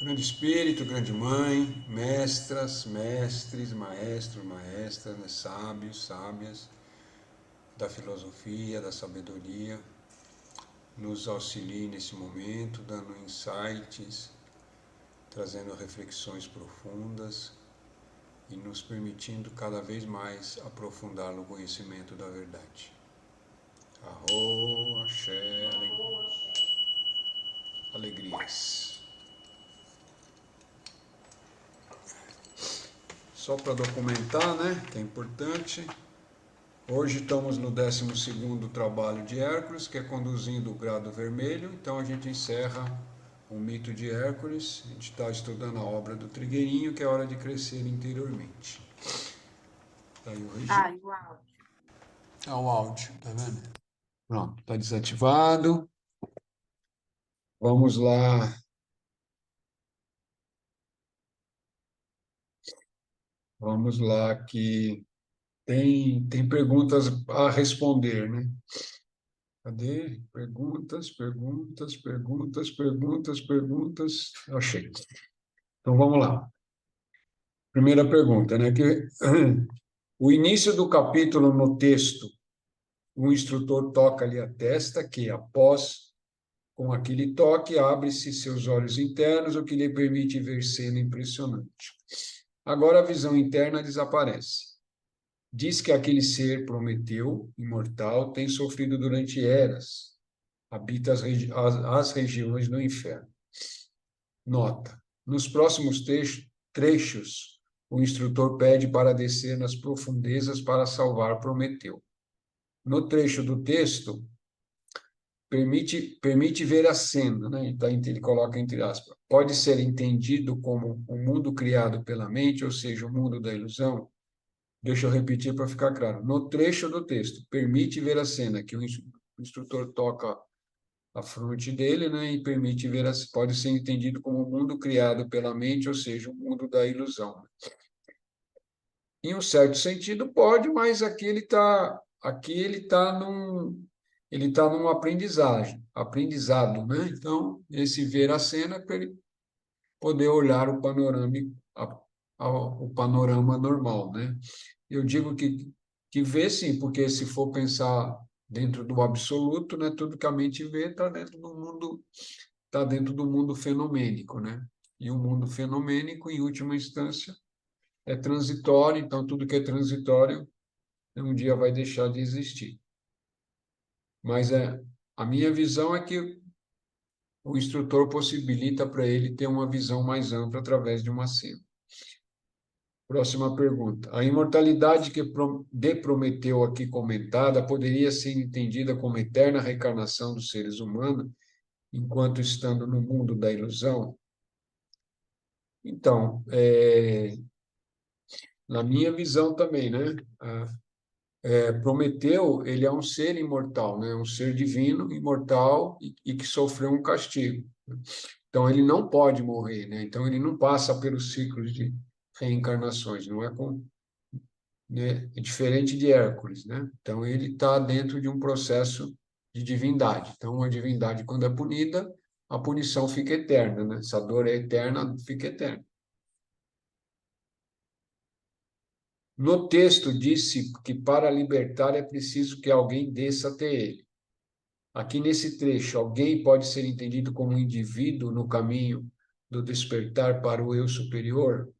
Grande Espírito, Grande Mãe, mestras, mestres, maestros, maestras, né, sábios, sábias da filosofia, da sabedoria, nos auxilie nesse momento, dando insights, trazendo reflexões profundas e nos permitindo cada vez mais aprofundar no conhecimento da verdade. Arro, axé, alegrias. Só para documentar, né, que é importante. Hoje estamos no 12º trabalho de Hércules, que é conduzindo o grado vermelho. Então a gente encerra o mito de Hércules. A gente está estudando a obra do Trigueirinho, que é a hora de crescer interiormente. Tá aí o registro. E o áudio? Ah, o áudio, tá vendo? Pronto, está desativado. Vamos lá. Vamos lá, que tem perguntas a responder, né? Cadê? Perguntas, perguntas, perguntas, perguntas, perguntas. Achei. Então vamos lá. Primeira pergunta, né? Que o início do capítulo no texto, o instrutor toca ali a testa, que após, com aquele toque, abre-se seus olhos internos, o que lhe permite ver cena impressionante. Agora a visão interna desaparece. Diz que aquele ser Prometeu, imortal, tem sofrido durante eras, habita as regiões do inferno. Nota: nos próximos trechos, o instrutor pede para descer nas profundezas para salvar Prometeu. No trecho do texto, permite ver a cena, né? Então, ele coloca entre aspas. Pode ser entendido como um mundo criado pela mente, ou seja, o mundo da ilusão. Deixa eu repetir para ficar claro. No trecho do texto, permite ver a cena, que o instrutor toca a fronte dele, né, e permite ver, pode ser entendido como um mundo criado pela mente, ou seja, o mundo da ilusão. Em um certo sentido pode, mas aqui ele tá num aprendizado, né? Então, esse ver a cena para ele poder olhar o panorama, o panorama normal, né? Eu digo que vê sim, porque se for pensar dentro do absoluto, né, tudo que a mente vê está dentro do mundo fenomênico, né? E o mundo fenomênico, em última instância, é transitório, então tudo que é transitório um dia vai deixar de existir. Mas a minha visão é que o instrutor possibilita para ele ter uma visão mais ampla através de uma cena. Próxima pergunta. A imortalidade de Prometeu aqui comentada poderia ser entendida como eterna reencarnação dos seres humanos enquanto estando no mundo da ilusão? Então, na minha visão também, né? Prometeu, ele é um ser imortal, né? Um ser divino, imortal e que sofreu um castigo. Então, ele não pode morrer, né? Então, ele não passa pelos ciclos de reencarnações, não é com, né? É diferente de Hércules, né? Então, ele está dentro de um processo de divindade. Então, a divindade, quando é punida, a punição fica eterna, né? Essa dor é eterna, fica eterna. No texto, disse que para libertar é preciso que alguém desça até ele. Aqui nesse trecho, alguém pode ser entendido como um indivíduo no caminho do despertar para o eu superior?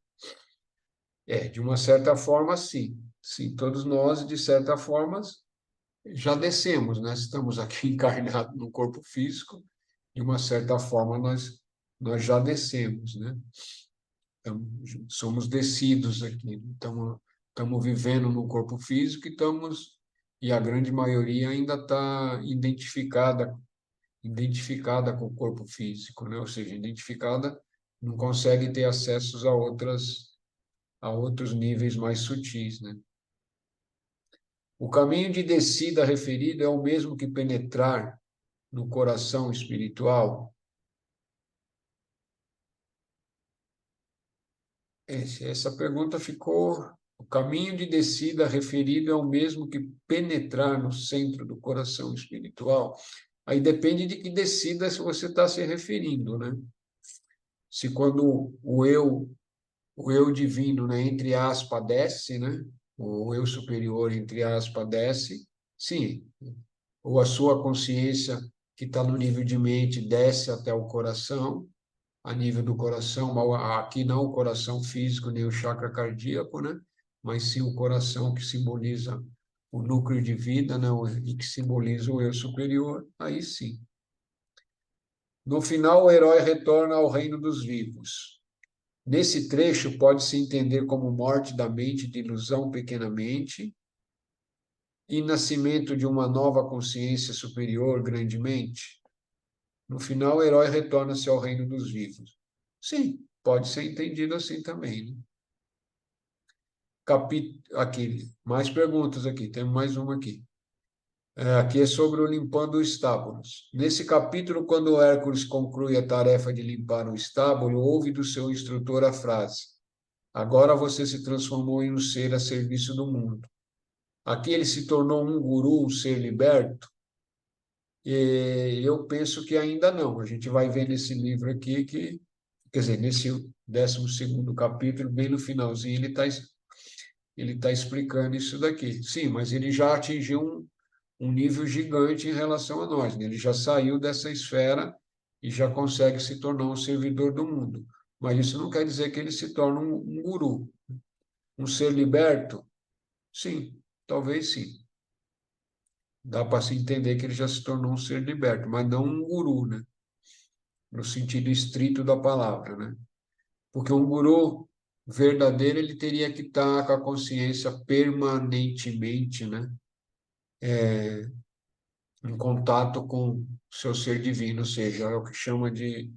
De uma certa forma, sim. Sim, todos nós, de certa forma, já descemos, né? Estamos aqui encarnados no corpo físico, de uma certa forma nós já descemos, né? Então, somos descidos aqui, estamos vivendo no corpo físico e a grande maioria ainda está identificada com o corpo físico, né? Ou seja, identificada, não consegue ter acessos a outros níveis mais sutis, né? O caminho de descida referido é o mesmo que penetrar no coração espiritual? Essa pergunta ficou. O caminho de descida referido é o mesmo que penetrar no centro do coração espiritual? Aí depende de que descida você está se referindo, né? se quando o eu divino, né, entre aspas, desce, né, o eu superior, entre aspas, desce, sim, ou a sua consciência, que está no nível de mente, desce até o coração, a nível do coração, aqui não o coração físico, nem o chakra cardíaco, né, mas sim o coração que simboliza o núcleo de vida, né, e que simboliza o eu superior, aí sim. No final, o herói retorna ao reino dos vivos. Nesse trecho, pode-se entender como morte da mente de ilusão pequenamente e nascimento de uma nova consciência superior grandemente. No final, o herói retorna-se ao reino dos vivos. Sim, pode ser entendido assim também, né? Aqui, mais perguntas aqui, temos mais uma aqui. Aqui é sobre o limpando estábulos. Nesse capítulo, quando Hércules conclui a tarefa de limpar o estábulo, ouve do seu instrutor a frase: agora você se transformou em um ser a serviço do mundo. Aqui ele se tornou um guru, um ser liberto? E eu penso que ainda não. A gente vai ver nesse livro aqui que, quer dizer, nesse 12º capítulo, bem no finalzinho, ele tá explicando isso daqui. Sim, mas ele já atingiu um nível gigante em relação a nós, né? Ele já saiu dessa esfera e já consegue se tornar um servidor do mundo. Mas isso não quer dizer que ele se torne um guru. Um ser liberto? Sim, talvez sim. Dá para se entender que ele já se tornou um ser liberto, mas não um guru, né? No sentido estrito da palavra, né? Porque um guru verdadeiro, ele teria que estar com a consciência permanentemente, né? Em contato com o seu ser divino, ou seja, é o que chama de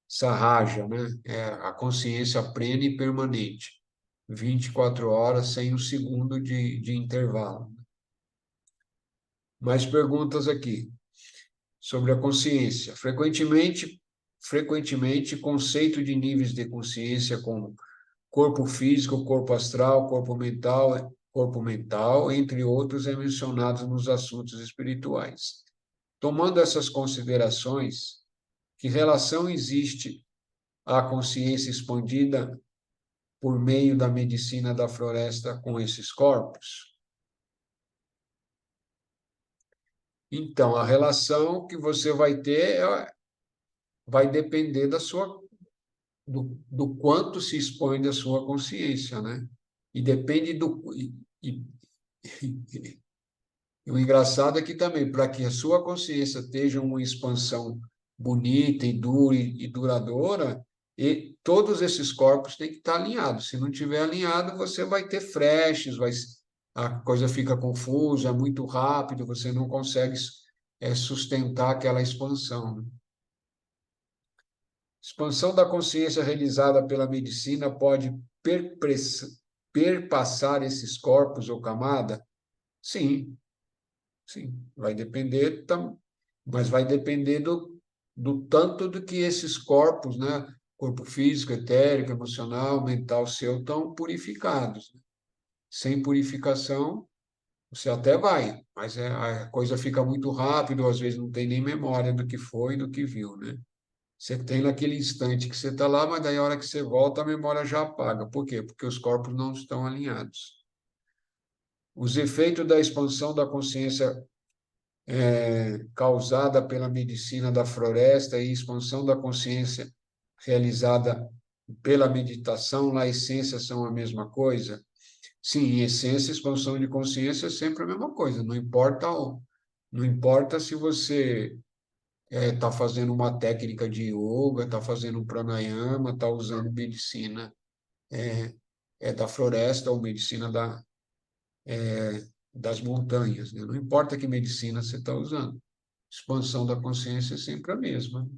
Sahaja, né? É a consciência plena e permanente, 24 horas, sem um segundo de intervalo. Mais perguntas aqui sobre a consciência. Frequentemente, conceito de níveis de consciência como corpo físico, corpo astral, corpo mental, entre outros, é mencionado nos assuntos espirituais. Tomando essas considerações, que relação existe à consciência expandida por meio da medicina da floresta com esses corpos? Então, a relação que você vai ter vai depender do quanto se expande a sua consciência, né? E depende e o engraçado é que também, para que a sua consciência esteja uma expansão bonita e dura e duradoura, e todos esses corpos têm que estar alinhados. Se não tiver alinhado, você vai ter flashes, a coisa fica confusa, é muito rápido, você não consegue sustentar aquela expansão, né? Expansão da consciência realizada pela medicina pode perpassar esses corpos ou camada? Sim, sim. Vai depender, mas vai depender do tanto do que esses corpos, né? Corpo físico, etérico, emocional, mental seu, estão purificados. Sem purificação, você até vai, mas a coisa fica muito rápido, às vezes não tem nem memória do que foi, do que viu, né? Você tem naquele instante que você está lá, mas daí a hora que você volta, a memória já apaga. Por quê? Porque os corpos não estão alinhados. Os efeitos da expansão da consciência causada pela medicina da floresta e expansão da consciência realizada pela meditação, na essência, são a mesma coisa? Sim, em essência, expansão de consciência é sempre a mesma coisa. Não importa se você está fazendo uma técnica de yoga, está fazendo um pranayama, está usando medicina da floresta ou medicina das montanhas, né? Não importa que medicina você está usando. Expansão da consciência é sempre a mesma.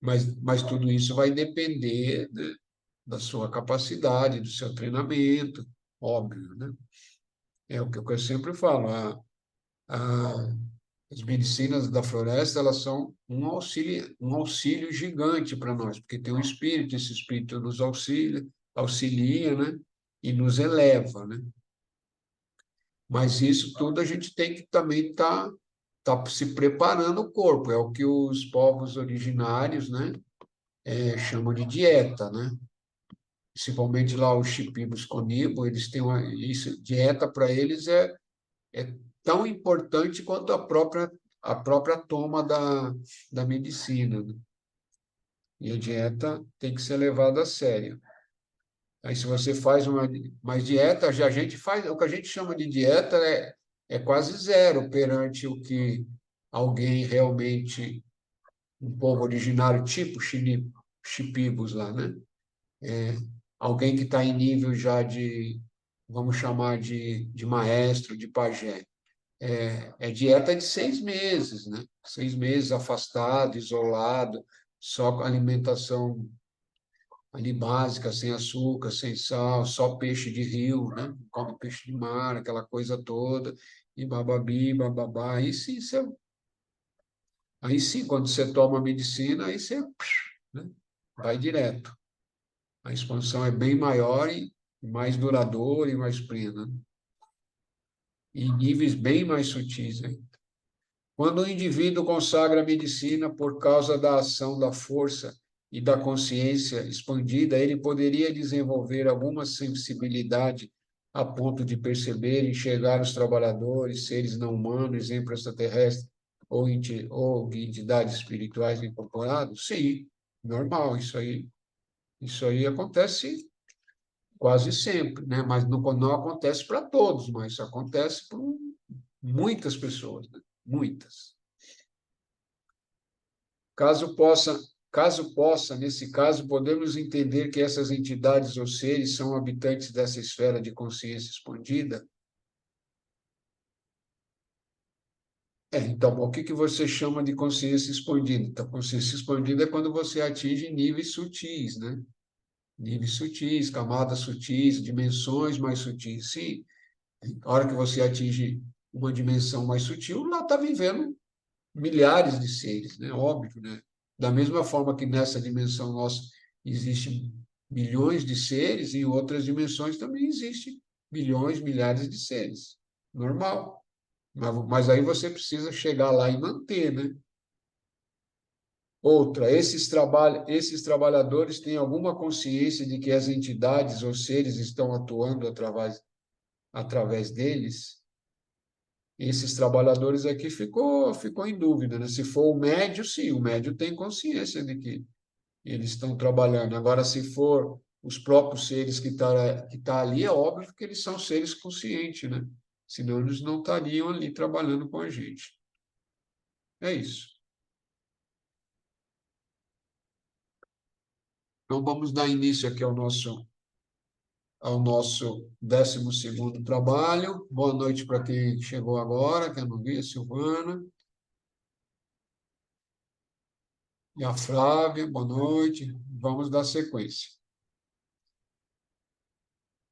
Mas tudo isso vai depender da sua capacidade, do seu treinamento, óbvio, né? É o que eu sempre falo. A, as medicinas da floresta, elas são um auxílio gigante para nós, porque tem um espírito, esse espírito nos auxilia, né? E nos eleva, né? Mas isso tudo a gente tem que também estar está se preparando o corpo. É o que os povos originários, né, chamam de dieta, né? Principalmente lá os Shipibos Conibo, eles têm isso, dieta para eles é tão importante quanto a própria toma da medicina, né? E a dieta tem que ser levada a sério. Aí, se você faz uma dieta, já a gente faz, o que a gente chama de dieta é quase zero perante o que alguém realmente, um povo originário, tipo Shipibos lá, né? Alguém que está em nível já de, vamos chamar de maestro, de pajé. É dieta de 6 meses, né? 6 meses afastado, isolado, só alimentação ali básica, sem açúcar, sem sal, só peixe de rio, né? Come peixe de mar, aquela coisa toda, e bababi, bababá. Aí sim, quando você toma medicina, aí você, né? Vai direto. A expansão é bem maior e mais duradoura e mais plena, né? Em níveis bem mais sutis, hein? Quando o indivíduo consagra a medicina por causa da ação da força e da consciência expandida, ele poderia desenvolver alguma sensibilidade a ponto de perceber e enxergar os trabalhadores, seres não humanos, exemplo extraterrestre ou entidades espirituais incorporados? Sim, normal, isso aí acontece quase sempre, né? Mas não acontece para todos, mas acontece para muitas pessoas, né? Muitas. Caso possa, nesse caso, podemos entender que essas entidades ou seres são habitantes dessa esfera de consciência expandida? Então, o que você chama de consciência expandida? Então, consciência expandida é quando você atinge níveis sutis, né? Níveis sutis, camadas sutis, dimensões mais sutis. Sim, a hora que você atinge uma dimensão mais sutil, lá está vivendo milhares de seres, né? Óbvio, né? Da mesma forma que nessa dimensão nossa existem milhões de seres, em outras dimensões também existem milhões, milhares de seres. Normal. Mas aí você precisa chegar lá e manter, né? Outra, esses trabalhadores têm alguma consciência de que as entidades ou seres estão atuando através deles? Esses trabalhadores aqui ficou em dúvida, né? Se for o médio, sim, o médio tem consciência de que eles estão trabalhando. Agora, se for os próprios seres que tá ali, é óbvio que eles são seres conscientes, né? Senão eles não estariam ali trabalhando com a gente. É isso. Então, vamos dar início aqui ao nosso 12º trabalho. Boa noite para quem chegou agora, que eu não vi, a Silvana. E a Flávia, boa noite. Vamos dar sequência.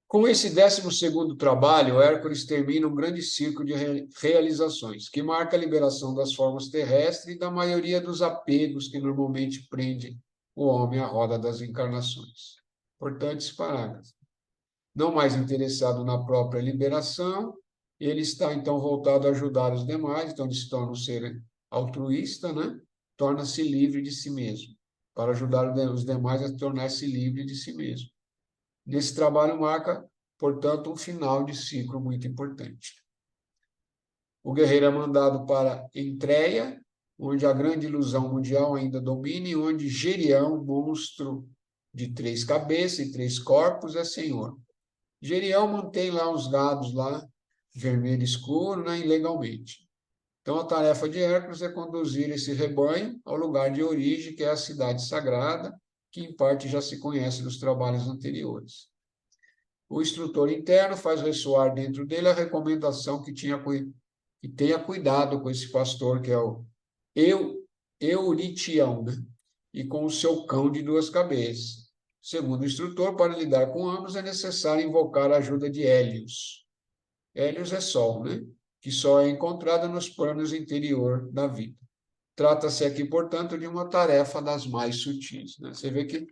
Com esse 12º trabalho, Hércules termina um grande ciclo de realizações, que marca a liberação das formas terrestres e da maioria dos apegos que normalmente prendem o homem à roda das encarnações. Importante esse parágrafo. Não mais interessado na própria liberação, ele está então voltado a ajudar os demais, então ele se torna um ser altruísta, né? Torna-se livre de si mesmo, para ajudar os demais a tornar-se livre de si mesmo. Nesse trabalho marca, portanto, um final de ciclo muito importante. O guerreiro é mandado para Entreia, onde a grande ilusão mundial ainda domina e onde Gerião, monstro de 3 cabeças e 3 corpos, é senhor. Gerião mantém lá os gados lá, vermelho escuro, né, ilegalmente. Então, a tarefa de Hércules é conduzir esse rebanho ao lugar de origem, que é a cidade sagrada, que em parte já se conhece dos trabalhos anteriores. O instrutor interno faz ressoar dentro dele a recomendação que tenha cuidado com esse pastor, que é o Euritião, né? E com o seu cão de 2 cabeças. Segundo o instrutor, para lidar com ambos é necessário invocar a ajuda de Hélios. Hélios é Sol, né? Que só é encontrada nos planos interior da vida. Trata-se aqui, portanto, de uma tarefa das mais sutis, né? Você vê que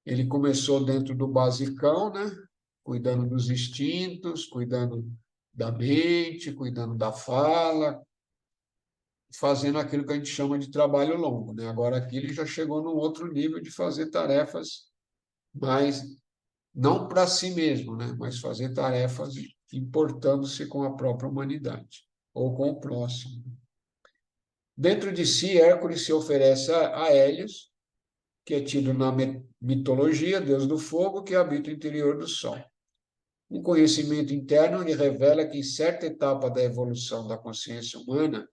ele começou dentro do basicão, né? Cuidando dos instintos, cuidando da mente, cuidando da fala, fazendo aquilo que a gente chama de trabalho longo, né? Agora aqui ele já chegou num outro nível de fazer tarefas, mas não para si mesmo, né? Mas fazer tarefas importando-se com a própria humanidade ou com o próximo. Dentro de si, Hércules se oferece a Hélios, que é tido na mitologia, deus do fogo, que habita o interior do Sol. Um conhecimento interno lhe revela que, em certa etapa da evolução da consciência humana,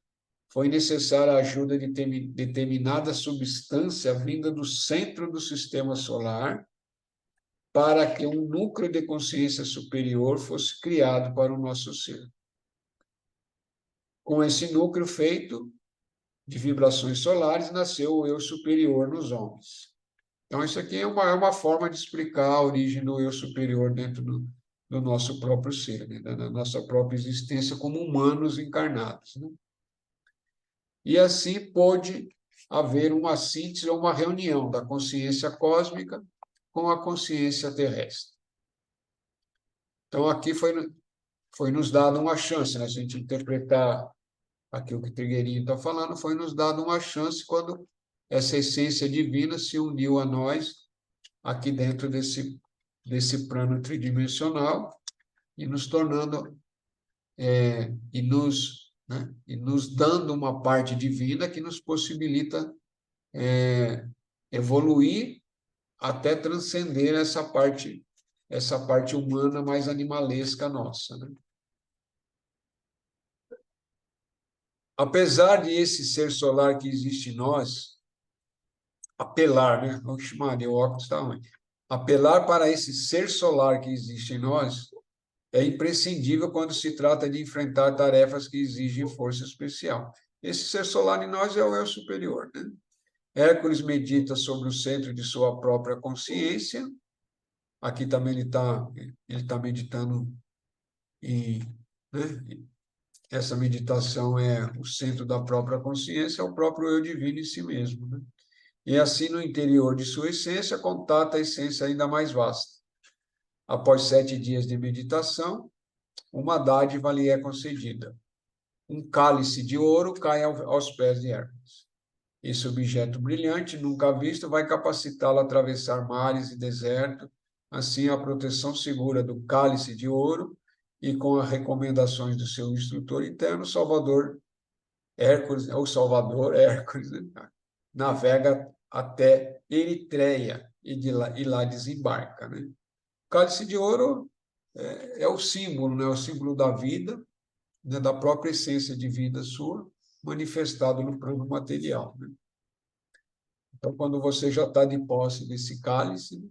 foi necessária a ajuda de determinada substância vinda do centro do sistema solar para que um núcleo de consciência superior fosse criado para o nosso ser. Com esse núcleo feito de vibrações solares, nasceu o eu superior nos homens. Então, isso aqui é uma forma de explicar a origem do eu superior dentro do nosso próprio ser, né? Da nossa própria existência como humanos encarnados, né? E assim pôde haver uma síntese ou uma reunião da consciência cósmica com a consciência terrestre. Então, aqui foi nos dado uma chance, né? Se a gente interpretar aquilo que Trigueirinho está falando, foi nos dado uma chance quando essa essência divina se uniu a nós aqui dentro desse plano tridimensional e nos tornando e nos dando uma parte divina que nos possibilita evoluir até transcender essa parte humana mais animalesca nossa, né? Apesar de esse ser solar que existe em nós, apelar, né? Oxe, Maria, o óculos está ruim. Apelar para esse ser solar que existe em nós é imprescindível quando se trata de enfrentar tarefas que exigem força especial. Esse ser solar em nós é o eu superior, né? Hércules medita sobre o centro de sua própria consciência. Aqui também ele tá meditando em, né? Essa meditação é o centro da própria consciência, é o próprio eu divino em si mesmo, né? E assim, no interior de sua essência, contata a essência ainda mais vasta. Após 7 dias de meditação, uma dádiva lhe é concedida. Um cálice de ouro cai aos pés de Hércules. Esse objeto brilhante, nunca visto, vai capacitá-lo a atravessar mares e desertos. Assim, a proteção segura do cálice de ouro e com as recomendações do seu instrutor interno, Salvador Hércules, né? Navega até Eritreia e lá desembarca, né? O cálice de ouro é o símbolo, né? O símbolo da vida, né? Da própria essência de vida sua, manifestado no plano material, né? Então, quando você já está de posse desse cálice, né?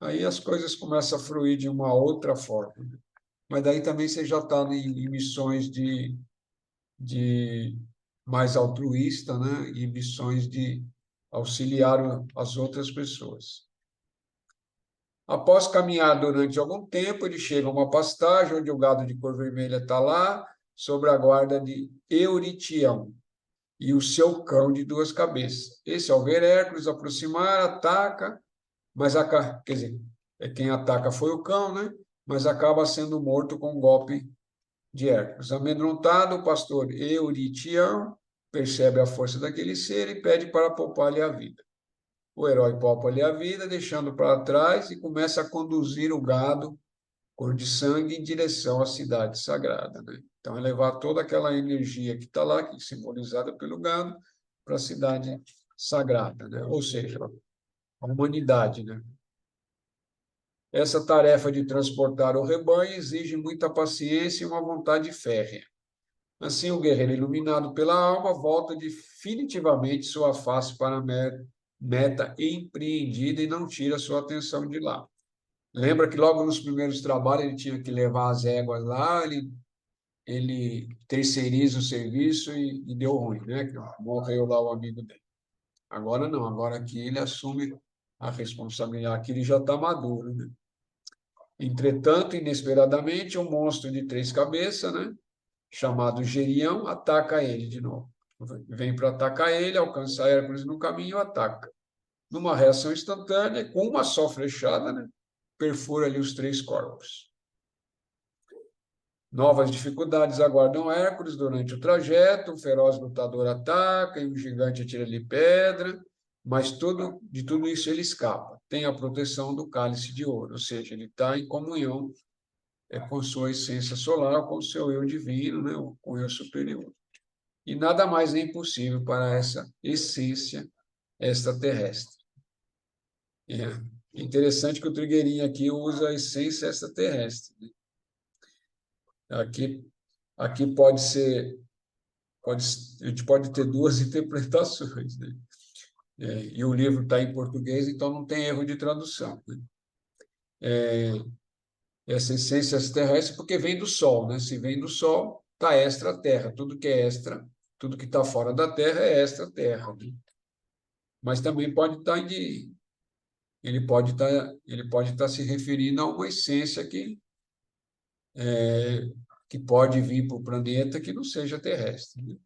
Aí as coisas começam a fluir de uma outra forma, né? Mas daí também você já está em missões de mais altruísta, né? E missões de auxiliar as outras pessoas. Após caminhar durante algum tempo, ele chega a uma pastagem onde o gado de cor vermelha está lá, sob a guarda de Euritião e o seu cão de 2 cabeças. Esse, ao ver Hércules aproximar, ataca, mas quer dizer, quem ataca foi o cão, né? Mas acaba sendo morto com um golpe de Hércules. Amedrontado, o pastor Euritião percebe a força daquele ser e pede para poupar-lhe a vida. O herói poupa-lhe a vida, deixando para trás, e começa a conduzir o gado, cor de sangue, em direção à cidade sagrada, né? Então, é levar toda aquela energia que está lá, que é simbolizada pelo gado, para a cidade sagrada, né? Ou seja, a humanidade, né? Essa tarefa de transportar o rebanho exige muita paciência e uma vontade férrea. Assim, o guerreiro iluminado pela alma volta definitivamente sua face para a meta empreendida e não tira sua atenção de lá. Lembra que logo nos primeiros trabalhos ele tinha que levar as éguas lá, ele terceiriza o serviço e deu ruim, né? Morreu lá o amigo dele. Agora não, agora aqui ele assume a responsabilidade, aqui ele já está maduro, né? Entretanto, inesperadamente, um monstro de 3 cabeças, né, chamado Gerião, ataca ele de novo. Vem para atacar ele, alcança Hércules no caminho e ataca. Numa reação instantânea, com uma só flechada, né, perfura ali os 3 corpos. Novas dificuldades aguardam Hércules durante o trajeto, um feroz lutador ataca e um gigante atira-lhe pedra, mas de tudo isso ele escapa. Tem a proteção do cálice de ouro, ou seja, ele está em comunhão com sua essência solar, com o seu eu divino, né, com o eu superior. E nada mais é impossível para essa essência extraterrestre. É interessante que o Trigueirinho aqui usa a essência extraterrestre, né? Aqui a gente pode ter duas interpretações, né? E o livro está em português, então não tem erro de tradução, né? Essa essência extraterrestre porque vem do Sol, né? Se vem do Sol, está extra-terra. Tudo que é extra, tudo que está fora da Terra é extra-terra, né? Mas também pode estar ele pode estar se referindo a uma essência que pode vir para o planeta que não seja terrestre, né?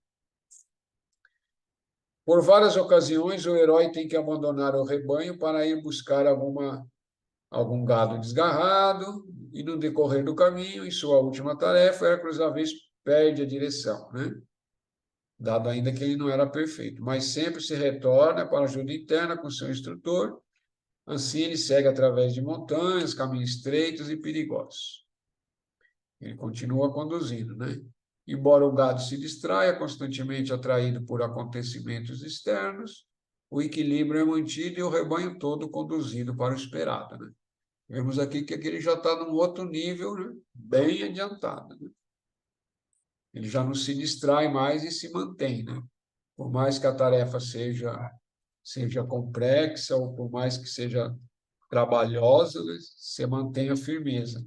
Por várias ocasiões, o herói tem que abandonar o rebanho para ir buscar algum gado desgarrado, e no decorrer do caminho, em sua última tarefa, Hércules às vezes perde a direção, né? Dado ainda que ele não era perfeito, mas sempre se retorna para a ajuda interna com seu instrutor. Assim, ele segue através de montanhas, caminhos estreitos e perigosos. Ele continua conduzindo, né? Embora o gado se distraia, constantemente atraído por acontecimentos externos, o equilíbrio é mantido e o rebanho todo conduzido para o esperado, né? Vemos aqui que ele já está num outro nível, né? Bem adiantado, né? Ele já não se distrai mais e se mantém, né? Por mais que a tarefa seja complexa ou por mais que seja trabalhosa, né? Você mantém a firmeza,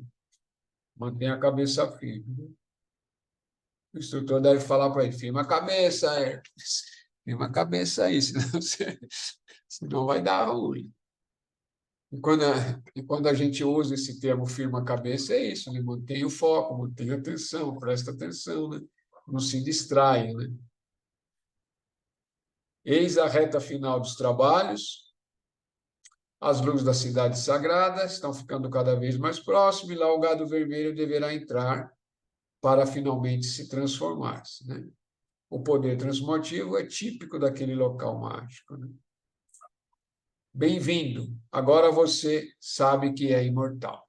mantém a cabeça firme, né? O instrutor deve falar para ele: firma a cabeça, firma a cabeça aí, senão vai dar ruim. E quando a gente usa esse termo firma a cabeça, é isso, né? Mantém o foco, mantém a atenção, presta atenção, né? Não se distrai, né? Eis a reta final dos trabalhos, as luzes da cidade sagrada estão ficando cada vez mais próximas, e lá o gado vermelho deverá entrar para finalmente se transformar-se, né? O poder transformativo é típico daquele local mágico, né? Bem-vindo, agora você sabe que é imortal.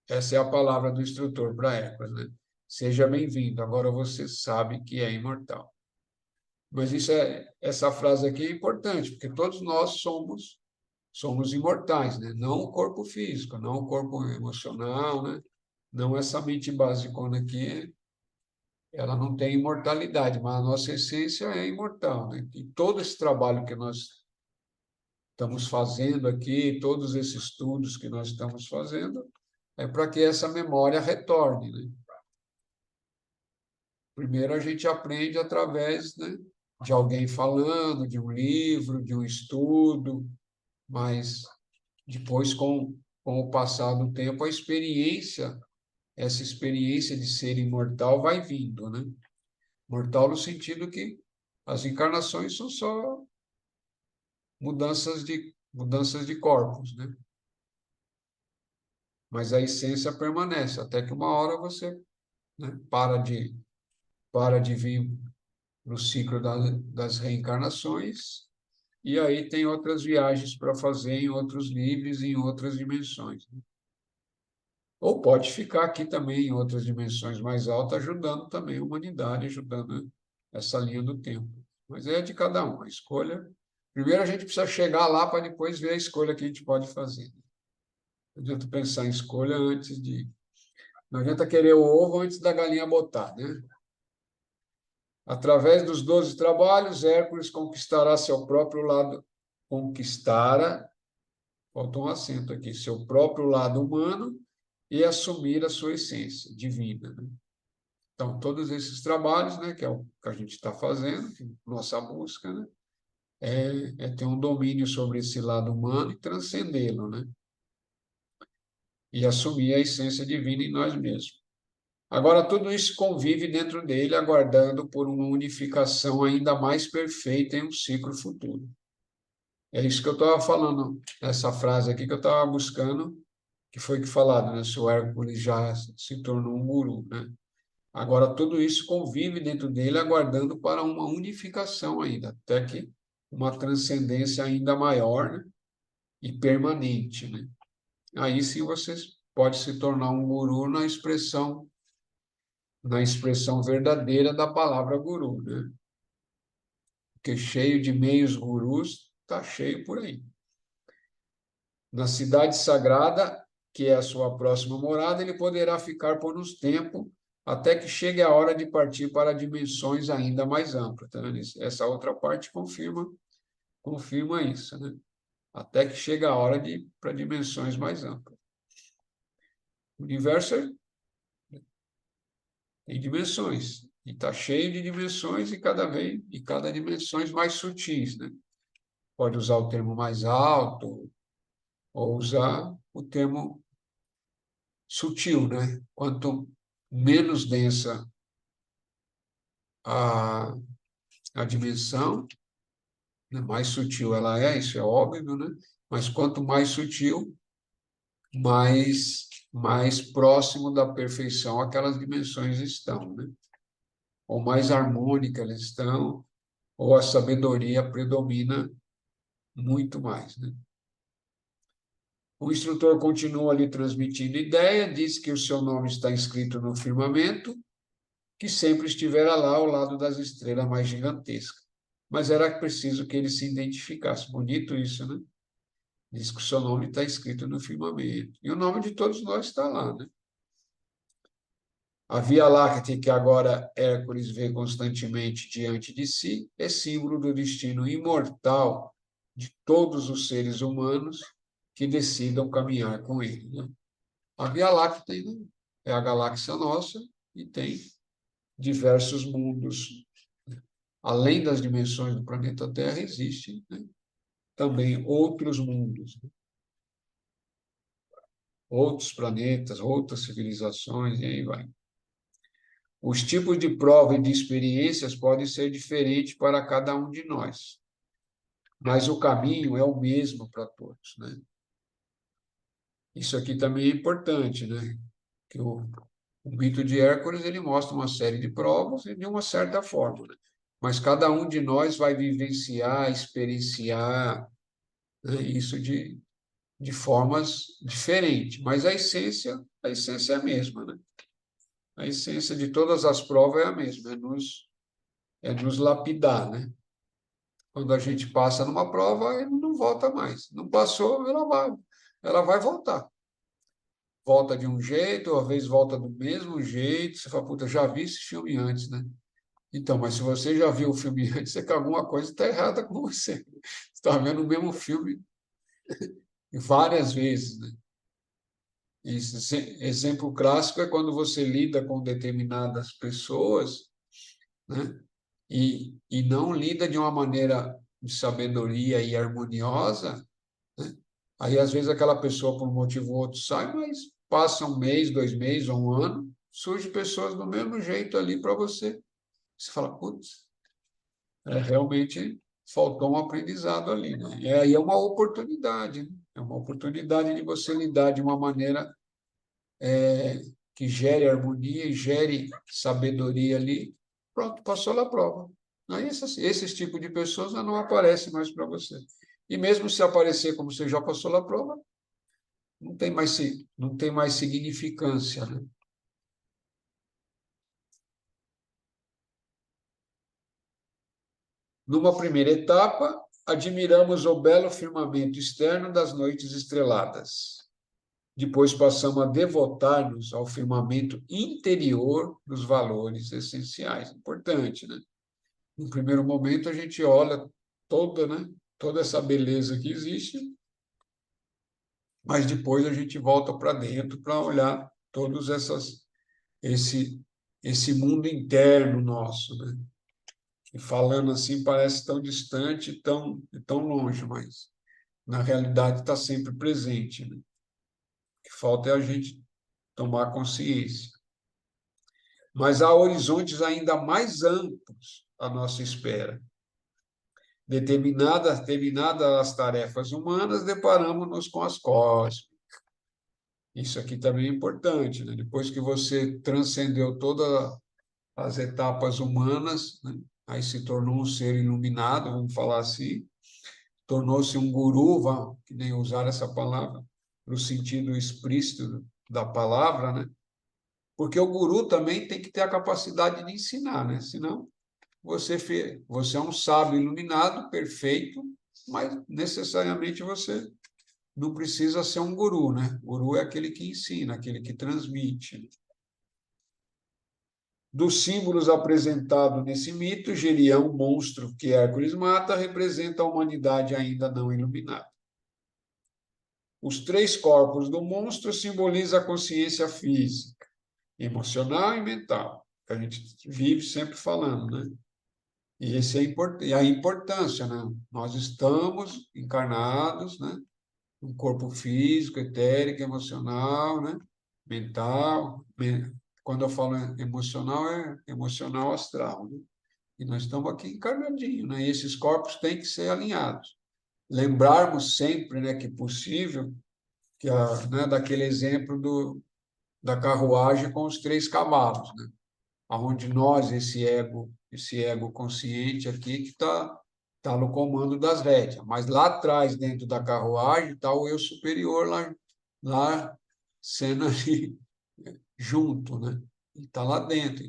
Essa é a palavra do instrutor para Hércules, né? Seja bem-vindo, agora você sabe que é imortal. Mas essa frase aqui é importante, porque todos nós somos imortais, né? Não o corpo físico, não o corpo emocional, né? Não essa mente basicona aqui, ela não tem imortalidade, mas a nossa essência é imortal, né? E todo esse trabalho que nós estamos fazendo aqui, todos esses estudos que nós estamos fazendo, é para que essa memória retorne, né? Primeiro a gente aprende através, né, de alguém falando, de um livro, de um estudo, mas depois, com o passar do tempo, essa experiência de ser imortal vai vindo, né? Mortal no sentido que as encarnações são só mudanças de corpos, né? Mas a essência permanece, até que uma hora você, né, para de vir no ciclo das reencarnações, e aí tem outras viagens para fazer em outros níveis, em outras dimensões, né? Ou pode ficar aqui também em outras dimensões mais altas, ajudando também a humanidade, ajudando essa linha do tempo. Mas é de cada um, a escolha. Primeiro a gente precisa chegar lá para depois ver a escolha que a gente pode fazer. Não adianta pensar em escolha antes de. Não adianta querer o ovo antes da galinha botar, né? Através dos 12 trabalhos, Hércules conquistará seu próprio lado, conquistara, faltou um acento aqui, seu próprio lado humano e assumir a sua essência divina, né? Então, todos esses trabalhos, né, que é o que a gente está fazendo, nossa busca, né, é ter um domínio sobre esse lado humano e transcendê-lo, né? E assumir a essência divina em nós mesmos. Agora, tudo isso convive dentro dele, aguardando por uma unificação ainda mais perfeita em um ciclo futuro. É isso que eu estava falando, essa frase aqui que eu estava buscando, que foi que falado, né? Se o Hércules já se tornou um guru, né? Agora, tudo isso convive dentro dele, aguardando para uma unificação ainda, até que uma transcendência ainda maior, né? E permanente, né? Aí sim você pode se tornar um guru na expressão verdadeira da palavra guru, né? Porque cheio de meios gurus, está cheio por aí. Na cidade sagrada, que é a sua próxima morada, ele poderá ficar por uns tempos, até que chegue a hora de partir para dimensões ainda mais amplas. Tá vendo? Essa outra parte confirma isso, né? Até que chegue a hora de ir para dimensões mais amplas. O universo tem dimensões, e está cheio de dimensões e cada dimensões mais sutis, né? Pode usar o termo mais alto ou usar o termo sutil, né? Quanto menos densa a, a dimensão, né, mais sutil ela é, isso é óbvio, né? Mas quanto mais sutil, mais próximo da perfeição aquelas dimensões estão, né? Ou mais harmônica elas estão, ou a sabedoria predomina muito mais, né? O instrutor continua ali transmitindo ideia, diz que o seu nome está escrito no firmamento, que sempre estivera lá ao lado das estrelas mais gigantescas. Mas era preciso que ele se identificasse. Bonito isso, né? Diz que o seu nome está escrito no firmamento. E o nome de todos nós está lá, né? A Via Láctea, que agora Hércules vê constantemente diante de si, é símbolo do destino imortal de todos os seres humanos que decidam caminhar com ele, né? A Via Láctea, né, é a galáxia nossa e tem diversos mundos. Além das dimensões do planeta Terra, existem, né, também outros mundos, né, outros planetas, outras civilizações, e aí vai. Os tipos de prova e de experiências podem ser diferentes para cada um de nós, mas o caminho é o mesmo para todos, né? Isso aqui também é importante, né? Que o mito de Hércules ele mostra uma série de provas e de uma certa forma, né? Mas cada um de nós vai vivenciar, experienciar, né, isso de formas diferentes, mas a essência é a mesma, né? A essência de todas as provas é a mesma, é nos lapidar, né? Quando a gente passa numa prova, ele não volta mais. Não passou, ela vai voltar. Volta de um jeito, às vezes volta do mesmo jeito. Você fala, puta, já vi esse filme antes, né? Então, mas se você já viu o filme antes, é que alguma coisa está errada com você. Você está vendo o mesmo filme várias vezes, né? Esse exemplo clássico é quando você lida com determinadas pessoas, né? E não lida de uma maneira de sabedoria e harmoniosa, né? Aí, às vezes, aquela pessoa, por um motivo ou outro, sai, mas passa um mês, 2 meses ou um ano, surge pessoas do mesmo jeito ali para você. Você fala, putz, realmente faltou um aprendizado ali, né? E aí é uma oportunidade, né? É uma oportunidade de você lidar de uma maneira que gere harmonia e gere sabedoria ali. Pronto, passou na prova. Aí esses tipos de pessoas não aparecem mais para você. E mesmo se aparecer como você já passou na prova, não tem mais significância, né? Numa primeira etapa, admiramos o belo firmamento externo das noites estreladas. Depois passamos a devotar-nos ao firmamento interior dos valores essenciais. Importante, né? No primeiro momento, a gente olha né, toda essa beleza que existe, mas depois a gente volta para dentro para olhar todos esse, esse mundo interno nosso, né? E falando assim parece tão distante, tão longe, mas na realidade está sempre presente, né? O que falta é a gente tomar consciência. Mas há horizontes ainda mais amplos à nossa espera. Terminadas as tarefas humanas, deparamos-nos com as cósmicas. Isso aqui também é importante, né? Depois que você transcendeu todas as etapas humanas, né? Aí se tornou um ser iluminado, vamos falar assim, tornou-se um guru, que nem usar essa palavra, no sentido explícito da palavra, né? Porque o guru também tem que ter a capacidade de ensinar, né? Senão você é um sábio iluminado, perfeito, mas necessariamente você não precisa ser um guru, né? Guru é aquele que ensina, aquele que transmite. Dos símbolos apresentados nesse mito, Gerião, monstro que Hércules mata, representa a humanidade ainda não iluminada. Os três corpos do monstro simbolizam a consciência física, emocional e mental, que a gente vive sempre falando, né? E esse é a importância, né? Nós estamos encarnados, né? Um corpo físico, etérico, emocional, né? Mental. Quando eu falo emocional, é emocional astral, né? E nós estamos aqui encarnadinhos, né? E esses corpos têm que ser alinhados. Lembrarmos sempre, né, que possível, né, daquele exemplo da carruagem com os três cavalos, né? Onde nós, esse ego consciente aqui, que tá no comando das rédeas. Mas lá atrás, dentro da carruagem, está o eu superior lá sendo ali junto, né? E está lá dentro.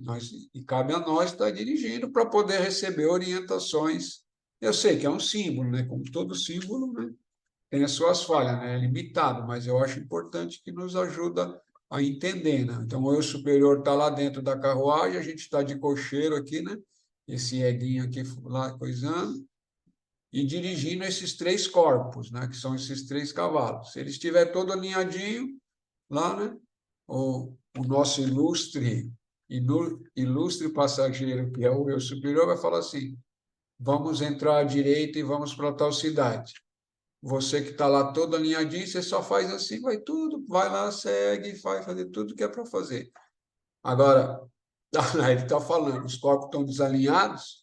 E cabe a nós estar dirigindo para poder receber orientações. Eu sei que é um símbolo, né? Como todo símbolo, né? Tem as suas falhas, né? É limitado, mas eu acho importante que nos ajuda a entender, né? Então, o eu superior está lá dentro da carruagem, a gente está de cocheiro aqui, né? Esse eguinho aqui lá coisando, e dirigindo esses três corpos, né? Que são esses três cavalos. Se ele estiver todo alinhadinho lá, né? O nosso ilustre passageiro, que é o eu superior, vai falar assim: vamos entrar à direita e vamos para tal cidade. Você que está lá todo alinhadinho, você só faz assim, vai tudo, vai lá, segue, vai fazer tudo que é para fazer. Agora, ele está falando, os corpos estão desalinhados,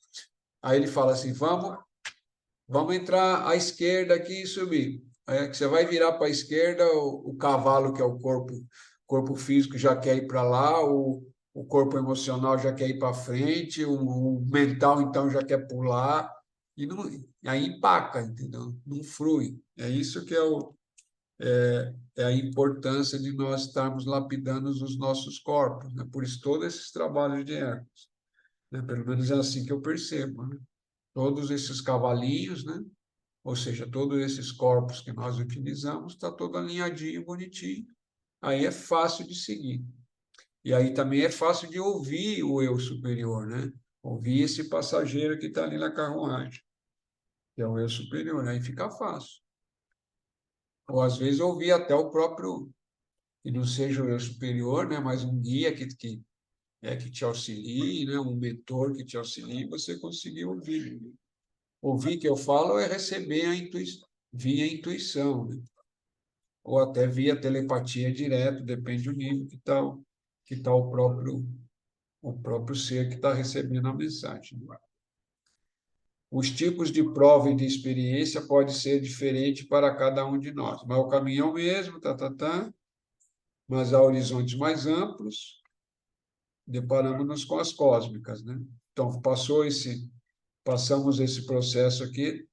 aí ele fala assim, vamos entrar à esquerda aqui e subir. Aí que você vai virar para a esquerda, o cavalo, que é o corpo físico, já quer ir para lá, o corpo emocional já quer ir para frente, o mental, então, já quer pular, e não, aí empaca, entendeu? Não flui. É isso que é a importância de nós estarmos lapidando os nossos corpos, né? Por isso, todos esses trabalhos de Hércules, né? Pelo menos é assim que eu percebo, né? Todos esses cavalinhos, né? Ou seja, todos esses corpos que nós utilizamos, está todo alinhadinho, bonitinho. Aí é fácil de seguir. E aí também é fácil de ouvir o eu superior, né? Ouvir esse passageiro que está ali na carruagem, que é o eu superior. Aí fica fácil. Ou às vezes ouvir até o próprio, que não seja o eu superior, né? Mas um guia que te auxilie, né? Um mentor que te auxilie, você conseguir ouvir. Ouvir que eu falo é receber via intuição, né? Ou até via telepatia direto, depende do nível que tá o próprio ser que está recebendo a mensagem. Os tipos de prova e de experiência podem ser diferentes para cada um de nós, mas o caminho é o mesmo, mas há horizontes mais amplos, deparamos-nos com as cósmicas, né? Então, passamos esse processo aqui,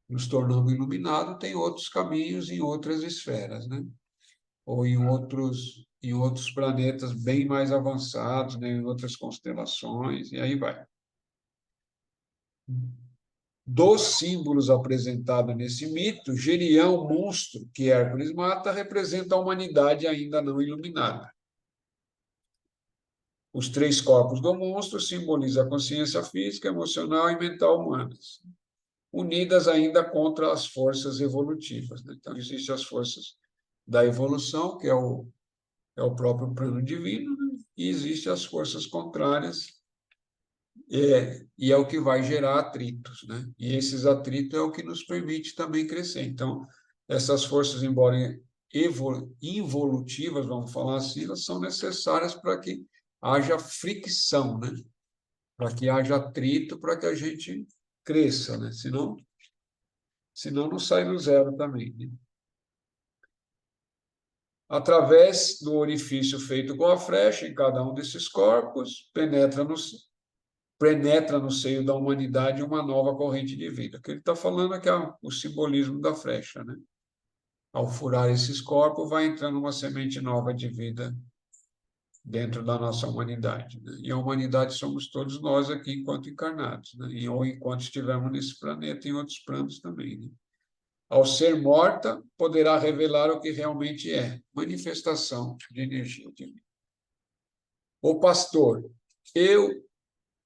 nos tornamos iluminados, tem outros caminhos em outras esferas, né? Ou em outros planetas bem mais avançados, né? Em outras constelações, e aí vai. Dos símbolos apresentados nesse mito, Gerião, monstro que Hércules mata, representa a humanidade ainda não iluminada. Os três corpos do monstro simbolizam a consciência física, emocional e mental humanas, unidas ainda contra as forças evolutivas, né? Então, existem as forças da evolução, que é o próprio plano divino, né? E existem as forças contrárias, e é o que vai gerar atritos, né? E esses atritos é o que nos permite também crescer. Então, essas forças, embora involutivas, vamos falar assim, elas são necessárias para que haja fricção, né? Para que haja atrito, para que a gente cresça, né? Senão não sai no zero também, né? através do orifício feito com a flecha em cada um desses corpos, penetra no seio da humanidade uma nova corrente de vida. O que ele está falando é que é o simbolismo da flecha, né? Ao furar esses corpos, vai entrando uma semente nova de vida dentro da nossa humanidade, né? E a humanidade somos todos nós aqui enquanto encarnados, né? Ou enquanto estivermos nesse planeta, em outros planos também, né? Ao ser morta, poderá revelar o que realmente é, manifestação de energia divina. O pastor,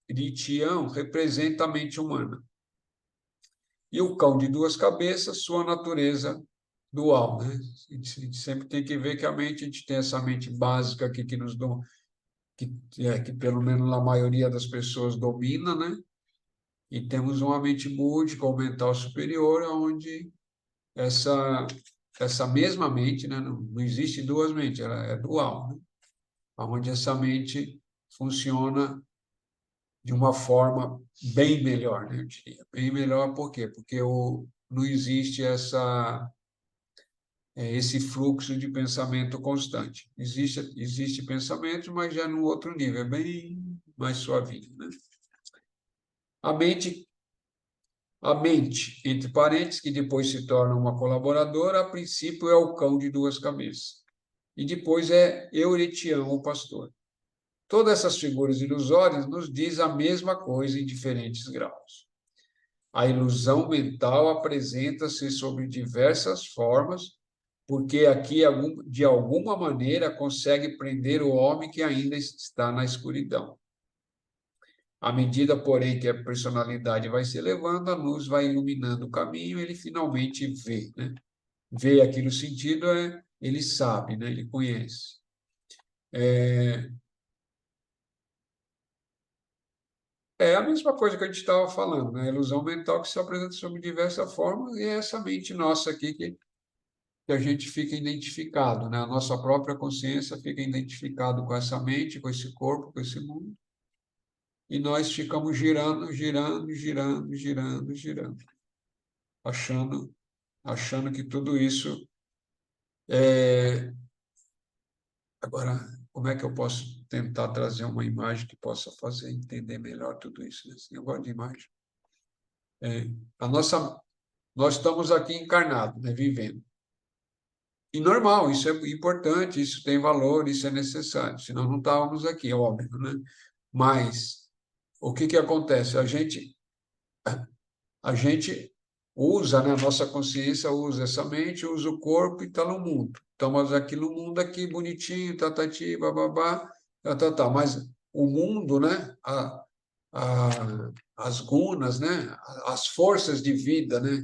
Euritião, representa a mente humana. E o cão de duas cabeças, sua natureza dual, né? A gente sempre tem que ver que a gente tem essa mente básica aqui que nos dá, que pelo menos a maioria das pessoas domina, né? E temos uma mente búdica ou mental superior, onde essa mesma mente, né? Não existe duas mentes, ela é dual, né? Onde essa mente funciona de uma forma bem melhor, né? Eu diria. Bem melhor por quê? Porque não existe esse fluxo de pensamento constante. Existe pensamento, mas já num outro nível, é bem mais suavinho, né? A mente, a mente, entre parênteses, que depois se torna uma colaboradora, a princípio é o cão de duas cabeças. E depois é Euretião, o pastor. Todas essas figuras ilusórias nos diz a mesma coisa em diferentes graus. A ilusão mental apresenta-se sob diversas formas, porque aqui, de alguma maneira, consegue prender o homem que ainda está na escuridão. À medida, porém, que a personalidade vai se elevando, a luz vai iluminando o caminho, ele finalmente vê, né? Vê aqui no sentido, ele sabe, né? Ele conhece. É a mesma coisa que a gente estava falando, né? A ilusão mental que se apresenta sob diversas formas, e é essa mente nossa aqui que a gente fica identificado, né? A nossa própria consciência fica identificado com essa mente, com esse corpo, com esse mundo, e nós ficamos girando, girando, girando, girando, girando, achando, achando que tudo isso é... Agora, como é que eu posso tentar trazer uma imagem que possa fazer entender melhor tudo isso, né? Esse negócio de imagem. É, a nossa, nós estamos aqui encarnados, né? Vivendo. E normal, isso é importante, isso tem valor, isso é necessário, senão não estávamos aqui, é óbvio, né? Mas o que acontece? A gente usa, né? A nossa consciência usa essa mente, usa o corpo e está no mundo. Estamos aqui no mundo, aqui bonitinho, tatati, bababá, tá. Mas o mundo, né? As gunas, né? As forças de vida, né?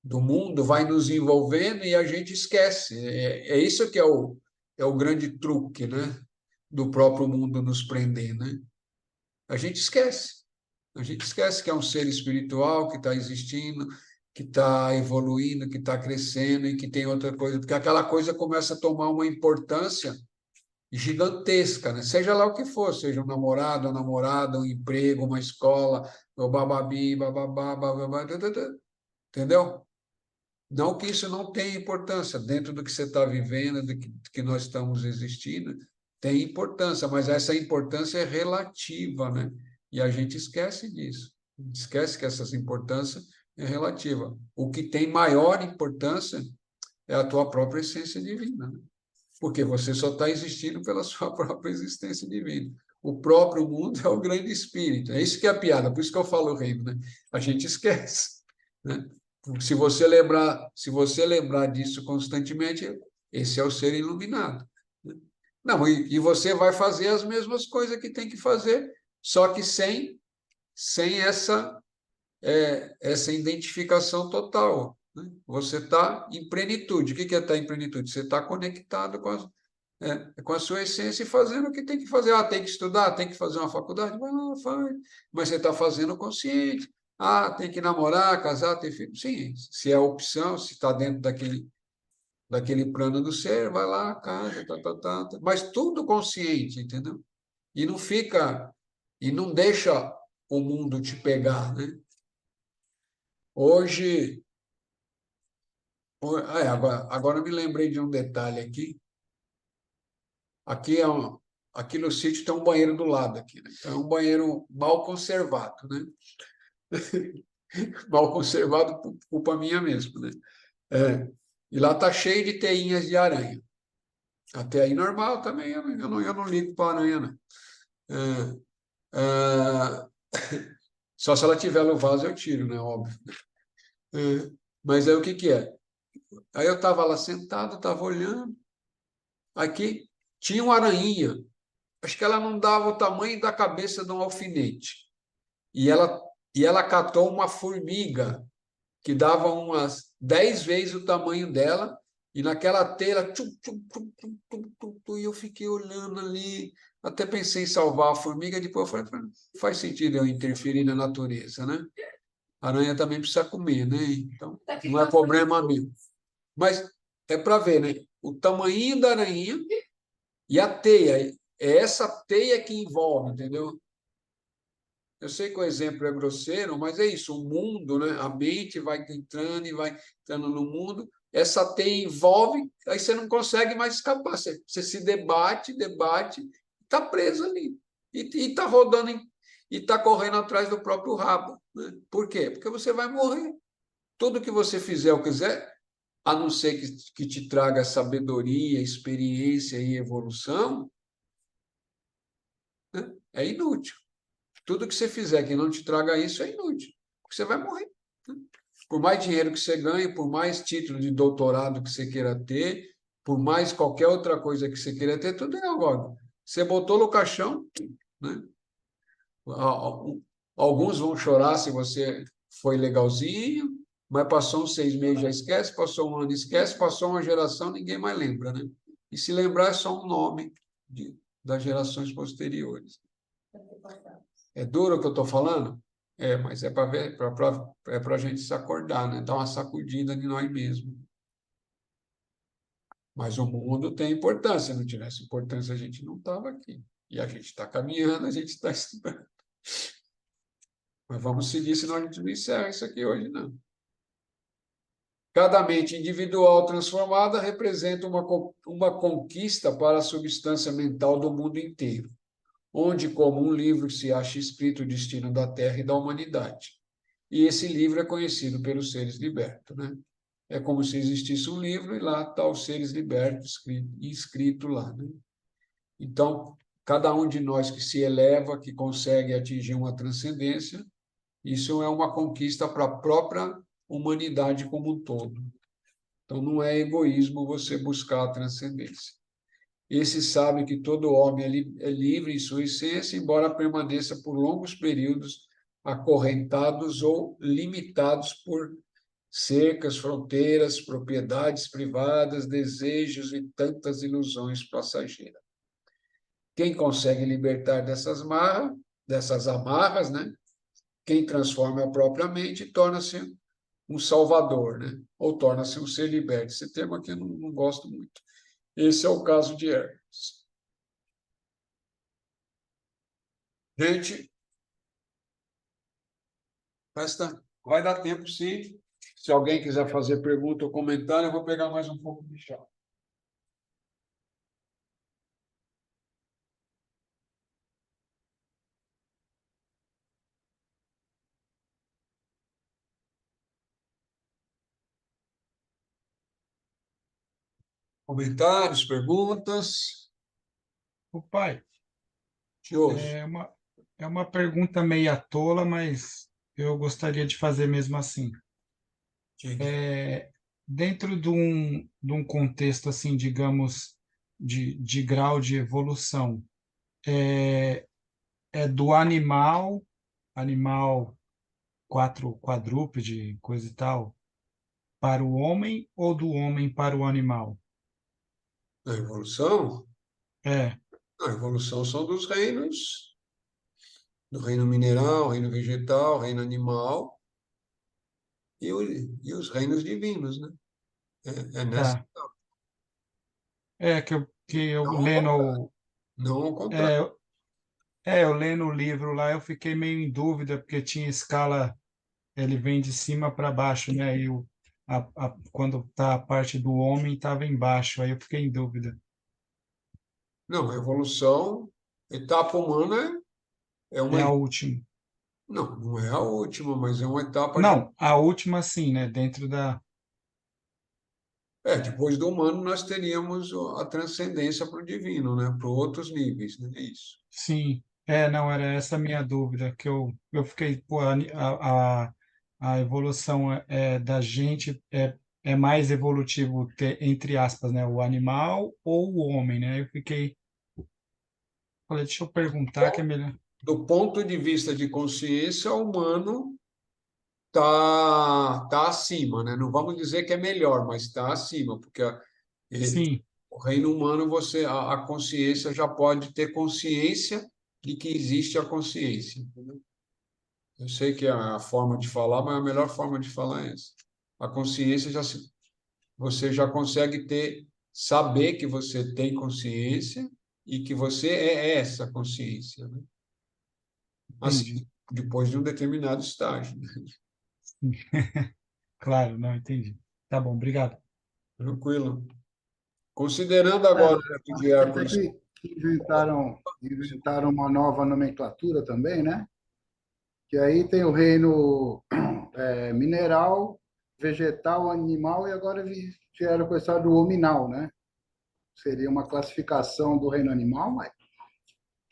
Do mundo vai nos envolvendo e a gente esquece. É isso que é o grande truque, né? Do próprio mundo nos prender, né? A gente esquece. A gente esquece que é um ser espiritual que está existindo, que está evoluindo, que está crescendo e que tem outra coisa, porque aquela coisa começa a tomar uma importância gigantesca, né? Seja lá o que for, seja um namorado, uma namorada, um emprego, uma escola, o bababi, bababá, bababá, entendeu? Não que isso não tenha importância, dentro do que você está vivendo, do que nós estamos existindo, tem importância, mas essa importância é relativa, né? E a gente esquece disso. A gente esquece que essas importâncias é relativa. O que tem maior importância é a tua própria essência divina, né? Porque você só está existindo pela sua própria existência divina. O próprio mundo é o grande espírito. É isso que é a piada, por isso que eu falo o reino, né? A gente esquece, né? Se você lembrar disso constantemente, esse é o ser iluminado, né? Não, e você vai fazer as mesmas coisas que tem que fazer, só que sem essa identificação total, né? Você está em plenitude. O que é estar em plenitude? Você está conectado com a sua essência e fazendo o que tem que fazer. Ah, tem que estudar, tem que fazer uma faculdade? Vai lá, faz. Mas você está fazendo consciente. Ah, tem que namorar, casar, ter filho? Sim, se é a opção, se está dentro daquele plano do ser, vai lá, casa, tá. Mas tudo consciente, entendeu? E não fica, e não deixa o mundo te pegar, né? Hoje, Agora eu me lembrei de um detalhe aqui. Aqui, aqui no sítio tem um banheiro do lado aqui, né? Então é um banheiro mal conservado, né? Mal conservado por culpa minha mesmo, né? É, e lá tá cheio de teinhas de aranha. Até aí normal também, eu não ligo para aranha, não. É, é, só se ela tiver no vaso eu tiro, né? Óbvio. É, mas aí o que que é? Aí eu estava lá sentado, estava olhando, aqui tinha uma aranha, acho que ela não dava o tamanho da cabeça de um alfinete. E ela, e ela catou uma formiga que dava umas 10 vezes o tamanho dela, e naquela teia, tchum, tchum, tchum, tchum, tchum, tchum, tchum, e eu fiquei olhando ali, até pensei em salvar a formiga, depois eu falei, faz sentido eu interferir na natureza, né? A aranha também precisa comer, né? Então, não é problema meu. Mas é para ver, né? O tamanho da aranha e a teia. É essa teia que envolve, entendeu? Eu sei que o exemplo é grosseiro, mas é isso, o mundo, né? A mente vai entrando e vai entrando no mundo, essa teia envolve, aí você não consegue mais escapar. Você se debate, debate, está preso ali. E está rodando, e está correndo atrás do próprio rabo. Né? Por quê? Porque você vai morrer. Tudo que você fizer ou quiser, a não ser que te traga sabedoria, experiência e evolução, né? É inútil. Tudo que você fizer que não te traga isso é inútil, porque você vai morrer. Né? Por mais dinheiro que você ganhe, por mais título de doutorado que você queira ter, por mais qualquer outra coisa que você queira ter, tudo é agora. Você botou no caixão, né? Alguns vão chorar se você foi legalzinho, mas passou uns 6 meses já esquece, passou um ano esquece, passou uma geração, ninguém mais lembra, né? E se lembrar é só um nome das gerações posteriores. É duro o que eu estou falando? É, mas é para ver, é para a gente se acordar, né? Dar uma sacudida de nós mesmos. Mas o mundo tem importância. Se não tivesse importância, a gente não estava aqui. E a gente está caminhando, a gente está estudando. Mas vamos seguir, senão a gente não encerra isso aqui hoje, não. Cada mente individual transformada representa uma conquista para a substância mental do mundo inteiro, onde, como um livro, se acha escrito o destino da Terra e da humanidade. E esse livro é conhecido pelos seres libertos, né? É como se existisse um livro e lá está os seres libertos escrito lá, né? Então, cada um de nós que se eleva, que consegue atingir uma transcendência, isso é uma conquista para a própria humanidade como um todo. Então, não é egoísmo você buscar a transcendência. Esse sabe que todo homem é livre em sua essência, embora permaneça por longos períodos acorrentados ou limitados por cercas, fronteiras, propriedades privadas, desejos e tantas ilusões passageiras. Quem consegue libertar dessas amarras, né? Quem transforma a própria mente torna-se um salvador, né? Ou torna-se um ser liberto. Esse termo aqui eu não gosto muito. Esse é o caso de Hermes. Gente, vai dar tempo, sim. Se alguém quiser fazer pergunta ou comentário, eu vou pegar mais um pouco de chá. Comentários, perguntas? O pai, Te ouço. é uma, é uma pergunta meia tola, mas eu gostaria de fazer mesmo assim. Diga. Dentro de um contexto, assim, digamos, de grau de evolução, é do animal quadrúpede, coisa e tal, para o homem ou do homem para o animal? A evolução? É, A evolução são dos reinos, do reino mineral, reino vegetal, reino animal e os reinos divinos, né? É nessa. tá. Que eu Não ao contrário. lendo, Não ao contrário. é, eu lendo o livro lá, eu fiquei meio em dúvida, porque tinha escala, ele vem de cima para baixo, né? quando tá a parte do homem estava embaixo, aí eu fiquei em dúvida. Não, a evolução, etapa humana é É uma. a última. Não, não é a última, mas é uma etapa de. Não, a última sim, né? Dentro da. Depois do humano, nós teríamos a transcendência para o divino, né? Para outros níveis, né? É isso. Sim. Não, era essa a minha dúvida, que eu fiquei, pô, a evolução da gente é mais evolutivo, entre aspas, né? O animal ou o homem, né? Eu fiquei, falei, deixa eu perguntar que é melhor. Do ponto de vista de consciência, o humano tá acima, né? Não vamos dizer que é melhor, mas está acima, porque ele, Sim, o reino humano, a consciência já pode ter consciência de que existe a consciência. Entendeu? Eu sei que é a forma de falar, mas a melhor forma de falar é essa. A consciência você já consegue saber que você tem consciência e que você é essa consciência, né? entendi. Assim, depois de um determinado estágio. Né? Claro, não, entendi. Tá bom, obrigado. Tranquilo. Considerando É, agora o mito de até Hércules, que inventaram uma nova nomenclatura também, né? Que aí tem o reino mineral, vegetal, animal e agora vieram com essa do hominal, né? Seria uma classificação do reino animal, mas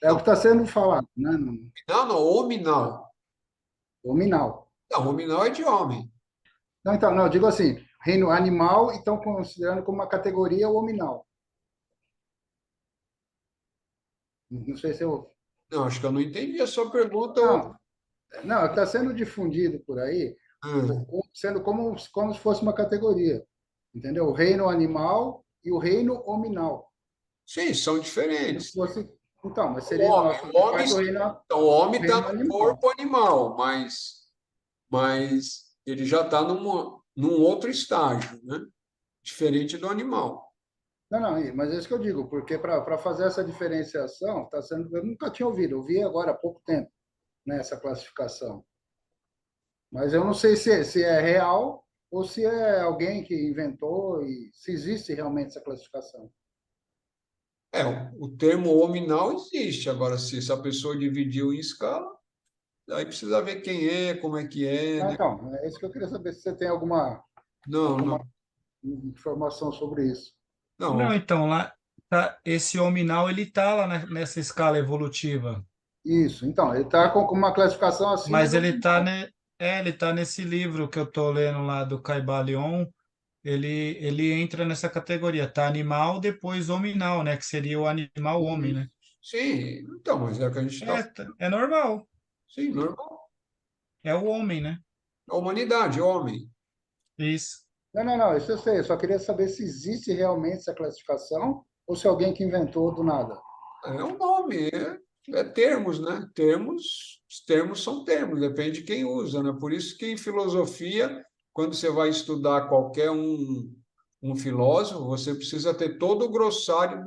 é o não, que está sendo falado, né? No não, hominal. hominal. Não, hominal é de homem. Não, então, não, eu digo assim, reino animal, então considerando como uma categoria o hominal. Não sei se eu. Não, acho que eu não entendi a sua pergunta. Não, não, está sendo difundido por aí, Ah, sendo como se fosse uma categoria, entendeu? O reino animal e o reino hominal. sim, são Como se diferentes. fosse, então, mas O seria homem, nossa o homem, parte do então, o homem está reino no animal. corpo animal, mas ele já está num outro estágio, né? Diferente do animal. Não, não, mas é isso que eu digo, porque para fazer essa diferenciação, tá sendo, eu nunca tinha ouvido, eu vi agora há pouco tempo, né, essa classificação. Mas eu não sei se é real ou se é alguém que inventou e se existe realmente essa classificação. O termo hominal existe. Agora, se essa pessoa dividiu em escala, aí precisa ver quem é, como é que é, Ah, né? então, é isso que eu queria saber, se você tem Não, alguma não, informação sobre isso. Não, não. então, lá tá, esse hominal, ele tá lá nessa escala evolutiva, Isso, então, ele está com uma classificação acima mas do hominal. ele tá nesse livro que eu tô lendo lá do Caibalion, ele entra nessa categoria, tá animal, depois hominal, né, que seria o animal homem, né? Isso. Sim, então, mas é o que a gente está. É normal, Sim, normal. é o homem, né? A humanidade, homem. Isso. Não, não, não, isso eu sei, eu só queria saber se existe realmente essa classificação ou se alguém que inventou do nada. É um nome, é termos, né? Termos, os termos são termos, depende de quem usa, né? Por isso que em filosofia, quando você vai estudar um filósofo, você precisa ter todo o glossário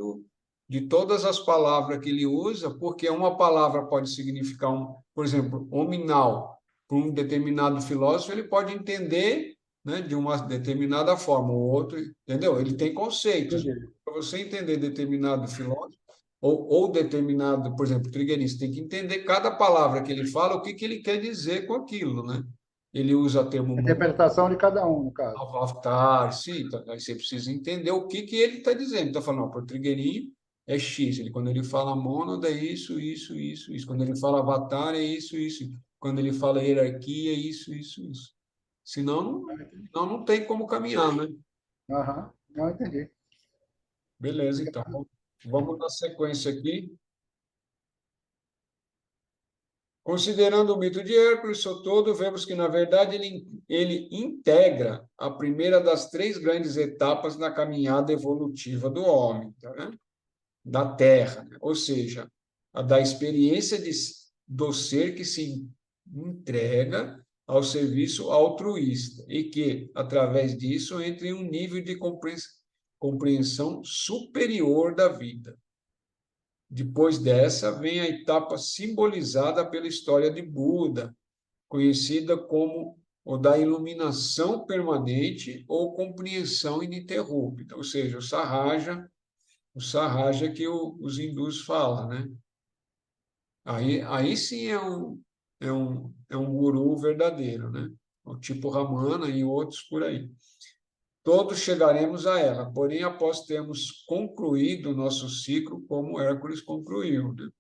de todas as palavras que ele usa, porque uma palavra pode significar por exemplo, hominal, para um determinado filósofo, ele pode entender, né, de uma determinada forma, o outro, entendeu? Ele tem conceitos. Entendi. Para você entender determinado filósofo, ou determinado, por exemplo, trigueirista, tem que entender cada palavra que ele fala, o que que ele quer dizer com aquilo, né? Ele usa termo A mundo, interpretação de cada um, no caso. avatar, sim, então, aí você precisa entender o que que ele está dizendo. Está falando, para o trigueirinho é X, quando ele fala mônada é isso, isso, isso, isso. Quando ele fala avatar é isso, isso. Quando ele fala hierarquia é isso, isso, isso. Senão não tem como caminhar, né? Aham, não entendi. Beleza, então. Vamos na sequência aqui. Considerando o mito de Hércules todo, vemos que, na verdade, ele integra a primeira das três grandes etapas na caminhada evolutiva do homem, tá vendo? Da Terra, né? Ou seja, a da experiência do ser que se entrega ao serviço altruísta e que, através disso, entra em um nível de compreensão superior da vida. Depois dessa, vem a etapa simbolizada pela história de Buda, conhecida como ou da iluminação permanente ou compreensão ininterrupta, ou seja, o Sahaja que os hindus falam, né? Aí sim é um guru verdadeiro, né? O tipo Ramana e outros por aí. Todos chegaremos a ela, porém, após termos concluído o nosso ciclo, como Hércules concluiu, né?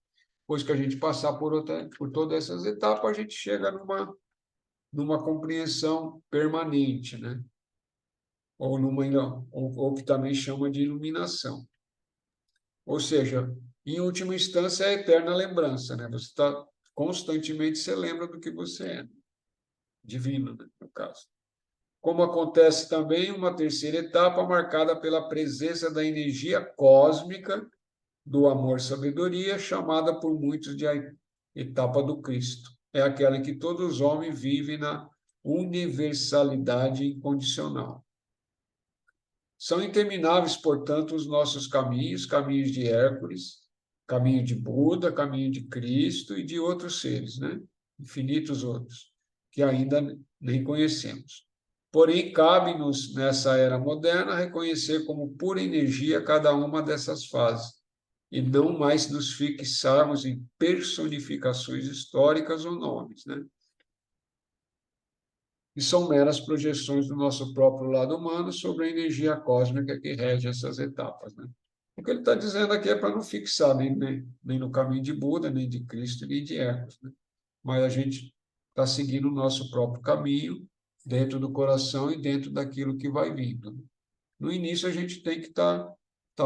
Depois que a gente passar por todas essas etapas, a gente chega numa compreensão permanente, né? Ou que também chama de iluminação. Ou seja, em última instância, é a eterna lembrança, né? Você está constantemente, você lembra do que você é, divino, né, no caso. Como acontece também uma terceira etapa marcada pela presença da energia cósmica do amor-sabedoria, chamada por muitos de a etapa do Cristo. É aquela em que todos os homens vivem na universalidade incondicional. São intermináveis, portanto, os nossos caminhos, caminhos de Hércules, caminho de Buda, caminho de Cristo e de outros seres, né? Infinitos outros, que ainda nem conhecemos. Porém, cabe-nos, nessa era moderna, reconhecer como pura energia cada uma dessas fases, e não mais nos fixarmos em personificações históricas ou nomes, né? E são meras projeções do nosso próprio lado humano sobre a energia cósmica que rege essas etapas, né? O que ele está dizendo aqui é para não fixar nem no caminho de Buda, nem de Cristo, nem de Hércules, né? Mas a gente está seguindo o nosso próprio caminho dentro do coração e dentro daquilo que vai vindo, né? No início, a gente tem que tá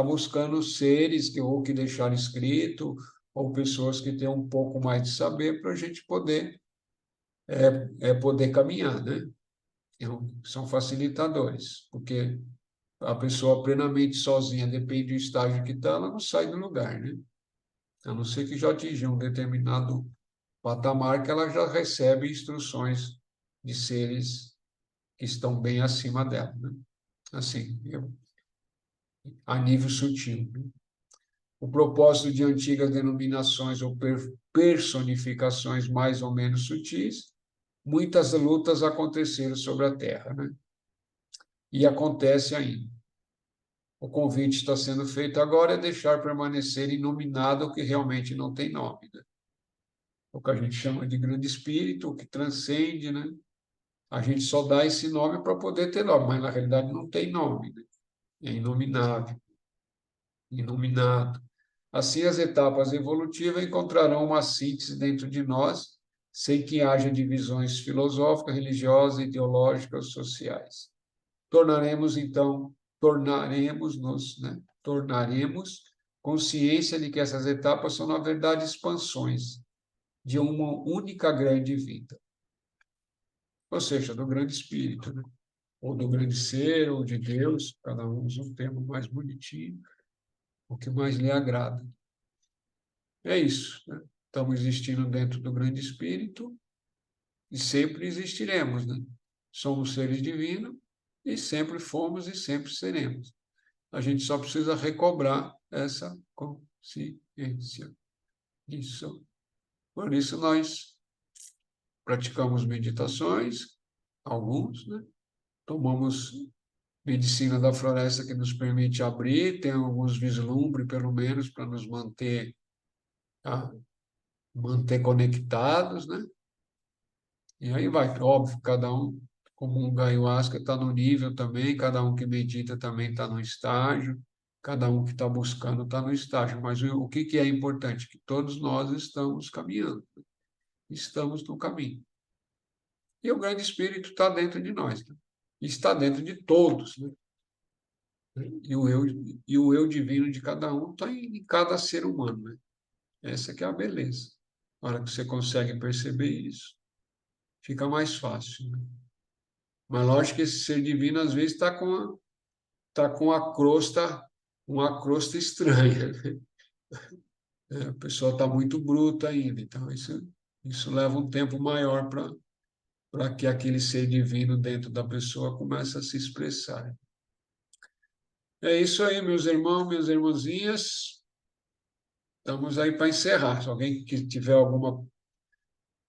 buscando seres que deixaram escrito, ou pessoas que têm um pouco mais de saber para a gente poder caminhar, né? São facilitadores, porque a pessoa plenamente sozinha, depende do estágio que está, ela não sai do lugar, né? A não ser que já atingiu um determinado patamar que ela já recebe instruções de seres que estão bem acima dela, né? Assim, a nível sutil, né? O propósito de antigas denominações ou personificações mais ou menos sutis, muitas lutas aconteceram sobre a Terra, né? E acontece ainda. O convite está sendo feito agora é deixar permanecer inominado o que realmente não tem nome, né? O que a gente chama de grande espírito, o que transcende, né? A gente só dá esse nome para poder ter nome, mas na realidade não tem nome, né? É inominável, inominado. Assim, as etapas evolutivas encontrarão uma síntese dentro de nós, sem que haja divisões filosóficas, religiosas, ideológicas, sociais. Tornaremos-nos, né? Tornaremos consciência de que essas etapas são, na verdade, expansões de uma única grande vida, ou seja, do grande espírito, né? Ou do grande ser, ou de Deus, cada um usa um termo mais bonitinho, o que mais lhe agrada. É isso, né? Estamos existindo dentro do grande espírito e sempre existiremos, né? Somos seres divinos e sempre fomos e sempre seremos. A gente só precisa recobrar essa consciência. Isso. Por isso nós praticamos meditações, alguns, né? Tomamos medicina da floresta que nos permite abrir, tem alguns vislumbres, pelo menos, para nos tá? Manter conectados, né? E aí vai, óbvio, cada um, como um ayahuasca está no nível também, cada um que medita também está no estágio, cada um que está buscando está no estágio, mas o que é importante? Que todos nós estamos caminhando, estamos no caminho. E o grande espírito está dentro de nós, né? Está dentro de todos, né? E o eu divino de cada um está em cada ser humano, né? Essa que é a beleza. Na hora que você consegue perceber isso, fica mais fácil, né? Mas lógico que esse ser divino às vezes tá com uma crosta estranha, né? A pessoa está muito bruta ainda, então isso leva um tempo maior para que aquele ser divino dentro da pessoa comece a se expressar. É isso aí, meus irmãos, minhas irmãzinhas. Estamos aí para encerrar. Se alguém que tiver alguma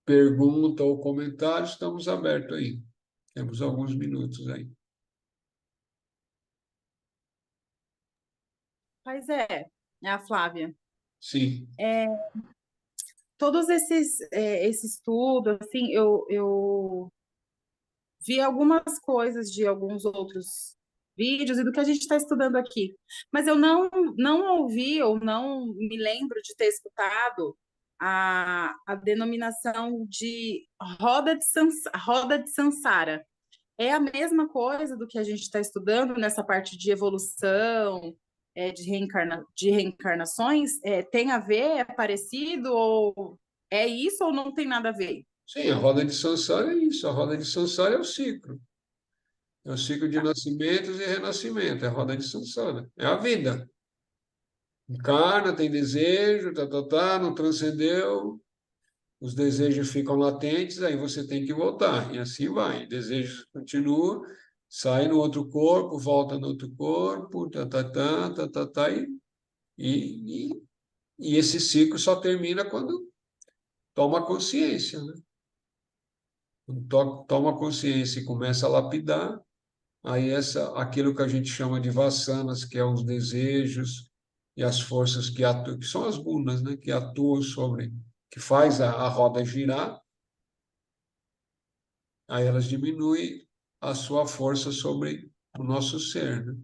pergunta ou comentário, estamos abertos aí. Temos alguns minutos aí. Mas é a Flávia. Sim. Todos esse estudo, assim, eu vi algumas coisas de alguns outros vídeos e do que a gente está estudando aqui, mas eu não ouvi ou não me lembro de ter escutado a denominação de roda de Sansara. É a mesma coisa do que a gente está estudando nessa parte de evolução, de reencarnações? Tem a ver? É parecido? Ou é isso ou não tem nada a ver? Sim, a roda de Sansara é isso. A roda de Sansara é o ciclo. É o ciclo de nascimentos e renascimento. É a roda de Sansara. É a vida. Encarna, tem desejo, não transcendeu, os desejos ficam latentes, aí você tem que voltar. E assim vai. Desejos continuam, sai no outro corpo, volta no outro corpo, e, e, e esse ciclo só termina quando toma consciência, né? Quando toma consciência e começa a lapidar, aí aquilo que a gente chama de vassanas, que é os desejos e as forças que atuam, que são as gunas, né? Que atuam sobre, que faz a roda girar, aí elas diminuem a sua força sobre o nosso ser, né?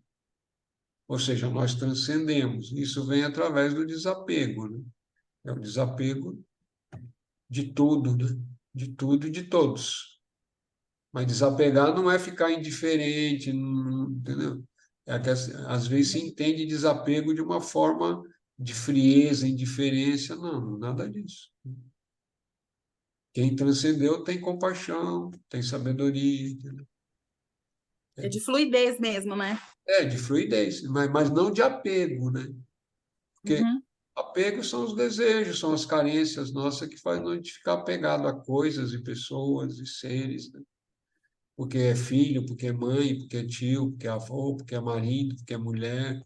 Ou seja, nós transcendemos. Isso vem através do desapego, né? É o desapego de tudo, né? De tudo e de todos. Mas desapegar não é ficar indiferente, entendeu? É que às vezes se entende desapego de uma forma de frieza, indiferença. Não, nada disso. Quem transcendeu tem compaixão, tem sabedoria, entendeu? É de fluidez mesmo, né? É, de fluidez, mas não de apego, né? Porque Uhum. apego são os desejos, são as carências nossas que fazem a gente ficar apegado a coisas e pessoas e seres, né? Porque é filho, porque é mãe, porque é tio, porque é avô, porque é marido, porque é mulher,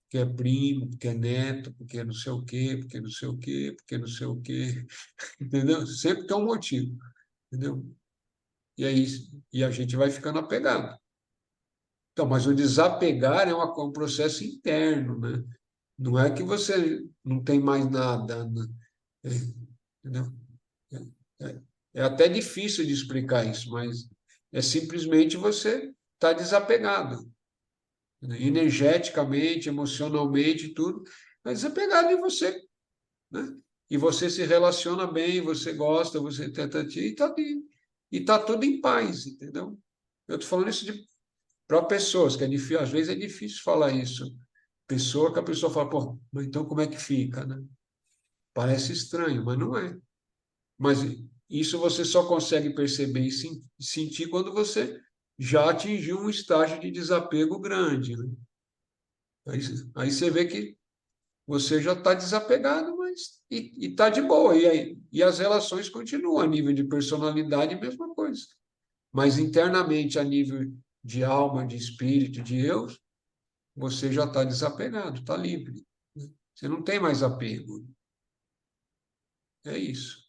porque é primo, porque é neto, porque é não sei o quê, porque não sei o quê, porque não sei o quê, entendeu? Sempre tem um motivo, entendeu? E é isso, e a gente vai ficando apegado. Então, mas o desapegar é um processo interno, né? Não é que você não tem mais nada, né? É, entendeu? É, é até difícil de explicar isso, mas é simplesmente você estar desapegado, né? Energeticamente, emocionalmente, tudo, mas desapegado de você, né? E você se relaciona bem, você gosta, você e tá tudo em paz, entendeu? Eu estou falando isso para pessoas, que é difícil, às vezes é difícil falar isso. Pessoa que a pessoa fala, pô, mas então como é que fica, né? Parece estranho, mas não é. Mas isso você só consegue perceber e sentir quando você já atingiu um estágio de desapego grande, né? Aí, aí você vê que você já está desapegado, mas e está de boa. E as relações continuam a nível de personalidade, mesma coisa. Mas internamente, a nível de alma, de espírito, de eu, você já está desapegado, está livre, né? Você não tem mais apego. É isso.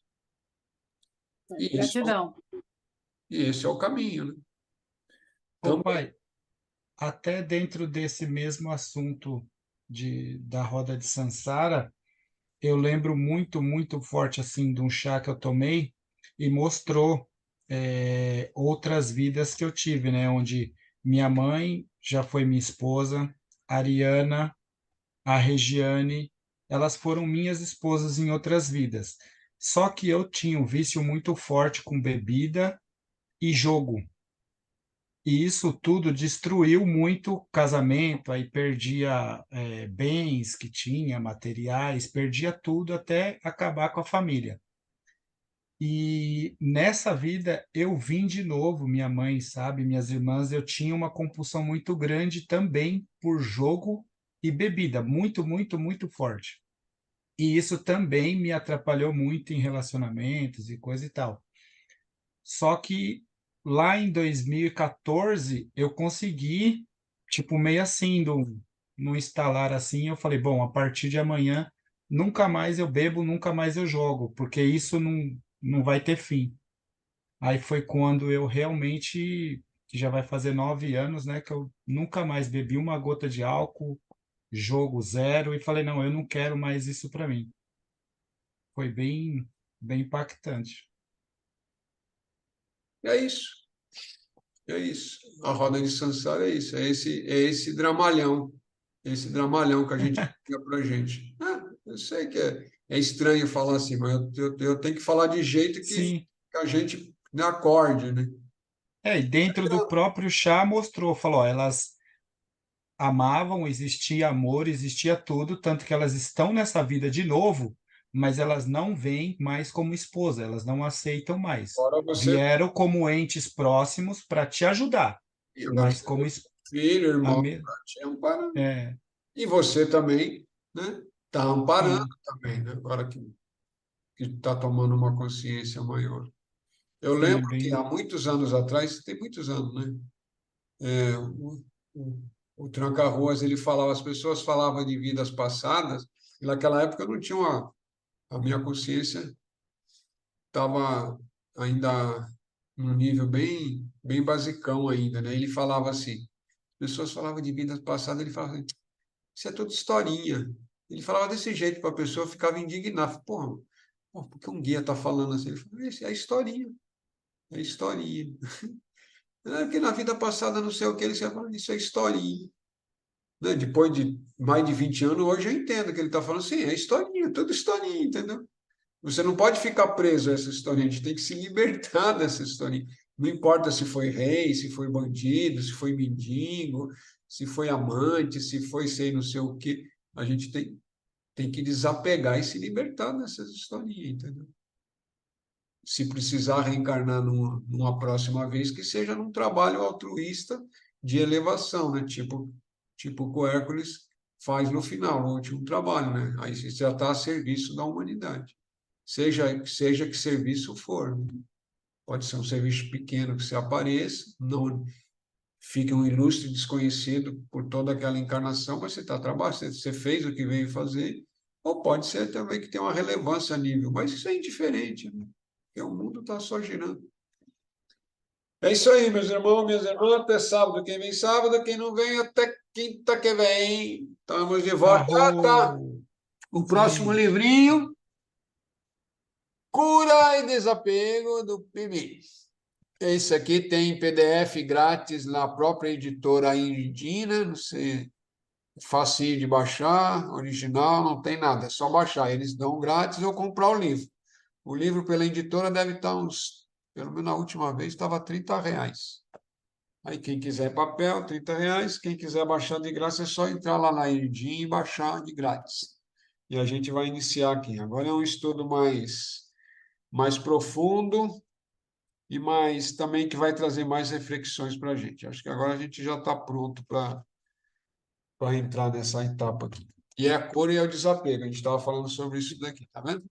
E esse, Gratidão. e esse é o caminho, né? Ô, Também. pai, até dentro desse mesmo assunto da roda de Sansara, eu lembro muito, muito forte assim de um chá que eu tomei e mostrou outras vidas que eu tive, né? Onde minha mãe já foi minha esposa, a Ariana, a Regiane, elas foram minhas esposas em outras vidas. Só que eu tinha um vício muito forte com bebida e jogo. E isso tudo destruiu muito o casamento, aí perdia bens que tinha, materiais, perdia tudo até acabar com a família. E nessa vida eu vim de novo, minha mãe, sabe, minhas irmãs, eu tinha uma compulsão muito grande também por jogo e bebida, muito, muito, muito forte. E isso também me atrapalhou muito em relacionamentos e coisa e tal. Só que lá em 2014 eu consegui, tipo, meio assim, num instalar assim, eu falei, bom, a partir de amanhã nunca mais eu bebo, nunca mais eu jogo, porque isso não vai ter fim. Aí foi quando eu realmente, que já vai fazer 9 anos, né, que eu nunca mais bebi uma gota de álcool, jogo zero, e falei, não, eu não quero mais isso para mim. Foi bem impactante. É isso, é isso. A roda de Sansara é isso, é esse dramalhão que a gente cria pra gente. Eu sei que é estranho falar assim, mas eu tenho que falar de jeito que Sim, a gente acorde, né? e dentro do próprio chá mostrou, falou, ó, elas amavam, existia amor, existia tudo, tanto que elas estão nessa vida de novo, mas elas não veem mais como esposa, elas não aceitam mais. Agora você, Vieram como entes próximos para te ajudar, e agora mas você como tem filho, a irmão, me... pra te amparar. é, E você também, né? Está amparando sim, também, né? Agora que está tomando uma consciência maior. Eu sim, é lembro que há bem, muitos anos atrás, tem muitos anos, né? O Tranca-Ruas, ele falava, as pessoas falavam de vidas passadas, e naquela época eu não tinha a minha consciência estava ainda num nível bem basicão ainda, né? Ele falava assim, as pessoas falavam de vidas passadas, ele falava assim, isso é tudo historinha. Ele falava desse jeito para a pessoa, ficava indignada. Porra, por que um guia está falando assim? Ele falou, isso é historinha, é historinha. É porque na vida passada não sei o que, ele fala, isso é historinha. Né? Depois de mais de 20 anos, hoje eu entendo que ele está falando assim, é historinha, tudo historinha, entendeu? Você não pode ficar preso a essa historinha, a gente tem que se libertar dessa historinha. Não importa se foi rei, se foi bandido, se foi mendigo, se foi amante, se foi sei não sei o quê. A gente tem que desapegar e se libertar dessas historinhas, entendeu? Se precisar reencarnar numa próxima vez, que seja num trabalho altruísta de elevação, né? Tipo o que o Hércules faz no final, no último trabalho, né? Aí você já está a serviço da humanidade. Seja que serviço for, né? Pode ser um serviço pequeno que você apareça, não fique um ilustre desconhecido por toda aquela encarnação, mas você está trabalhando, você fez o que veio fazer, ou pode ser também que tenha uma relevância a nível, mas isso é indiferente, né? Porque o mundo está só girando. É isso aí, meus irmãos, minhas irmãs, até sábado. Quem vem sábado, quem não vem, até quinta que vem. Estamos de volta. Tá? arro, O próximo sim, livrinho, Cura e Desapego do PIB. Esse aqui tem PDF grátis na própria editora Indina, não sei, facinho de baixar, original, não tem nada, é só baixar. Eles dão grátis ou comprar o livro. O livro pela editora deve estar uns, pelo menos na última vez, estava R$ 30. Aí quem quiser papel, R$ 30. Quem quiser baixar de graça, é só entrar lá na Indin e baixar de grátis. E a gente vai iniciar aqui. Agora é um estudo mais profundo e mais também que vai trazer mais reflexões para a gente. Acho que agora a gente já está pronto para entrar nessa etapa aqui. E é a cura e é o desapego. A gente estava falando sobre isso daqui, tá vendo?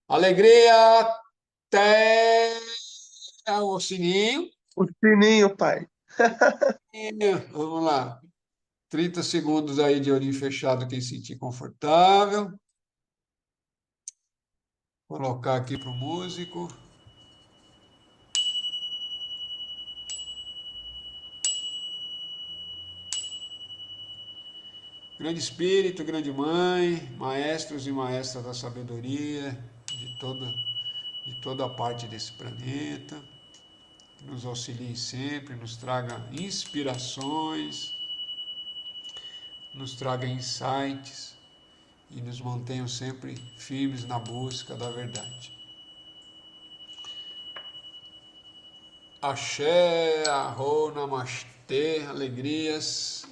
Alegria até o sininho. O sininho, pai. Vamos lá. 30 segundos aí de olhinho fechado, quem sentir confortável. Colocar aqui para o músico. Grande Espírito, Grande Mãe, maestros e maestras da sabedoria de toda a parte desse planeta, nos auxiliem sempre, nos traga inspirações, nos traga insights e nos mantenham sempre firmes na busca da verdade. Axé, arro, namastê, alegrias.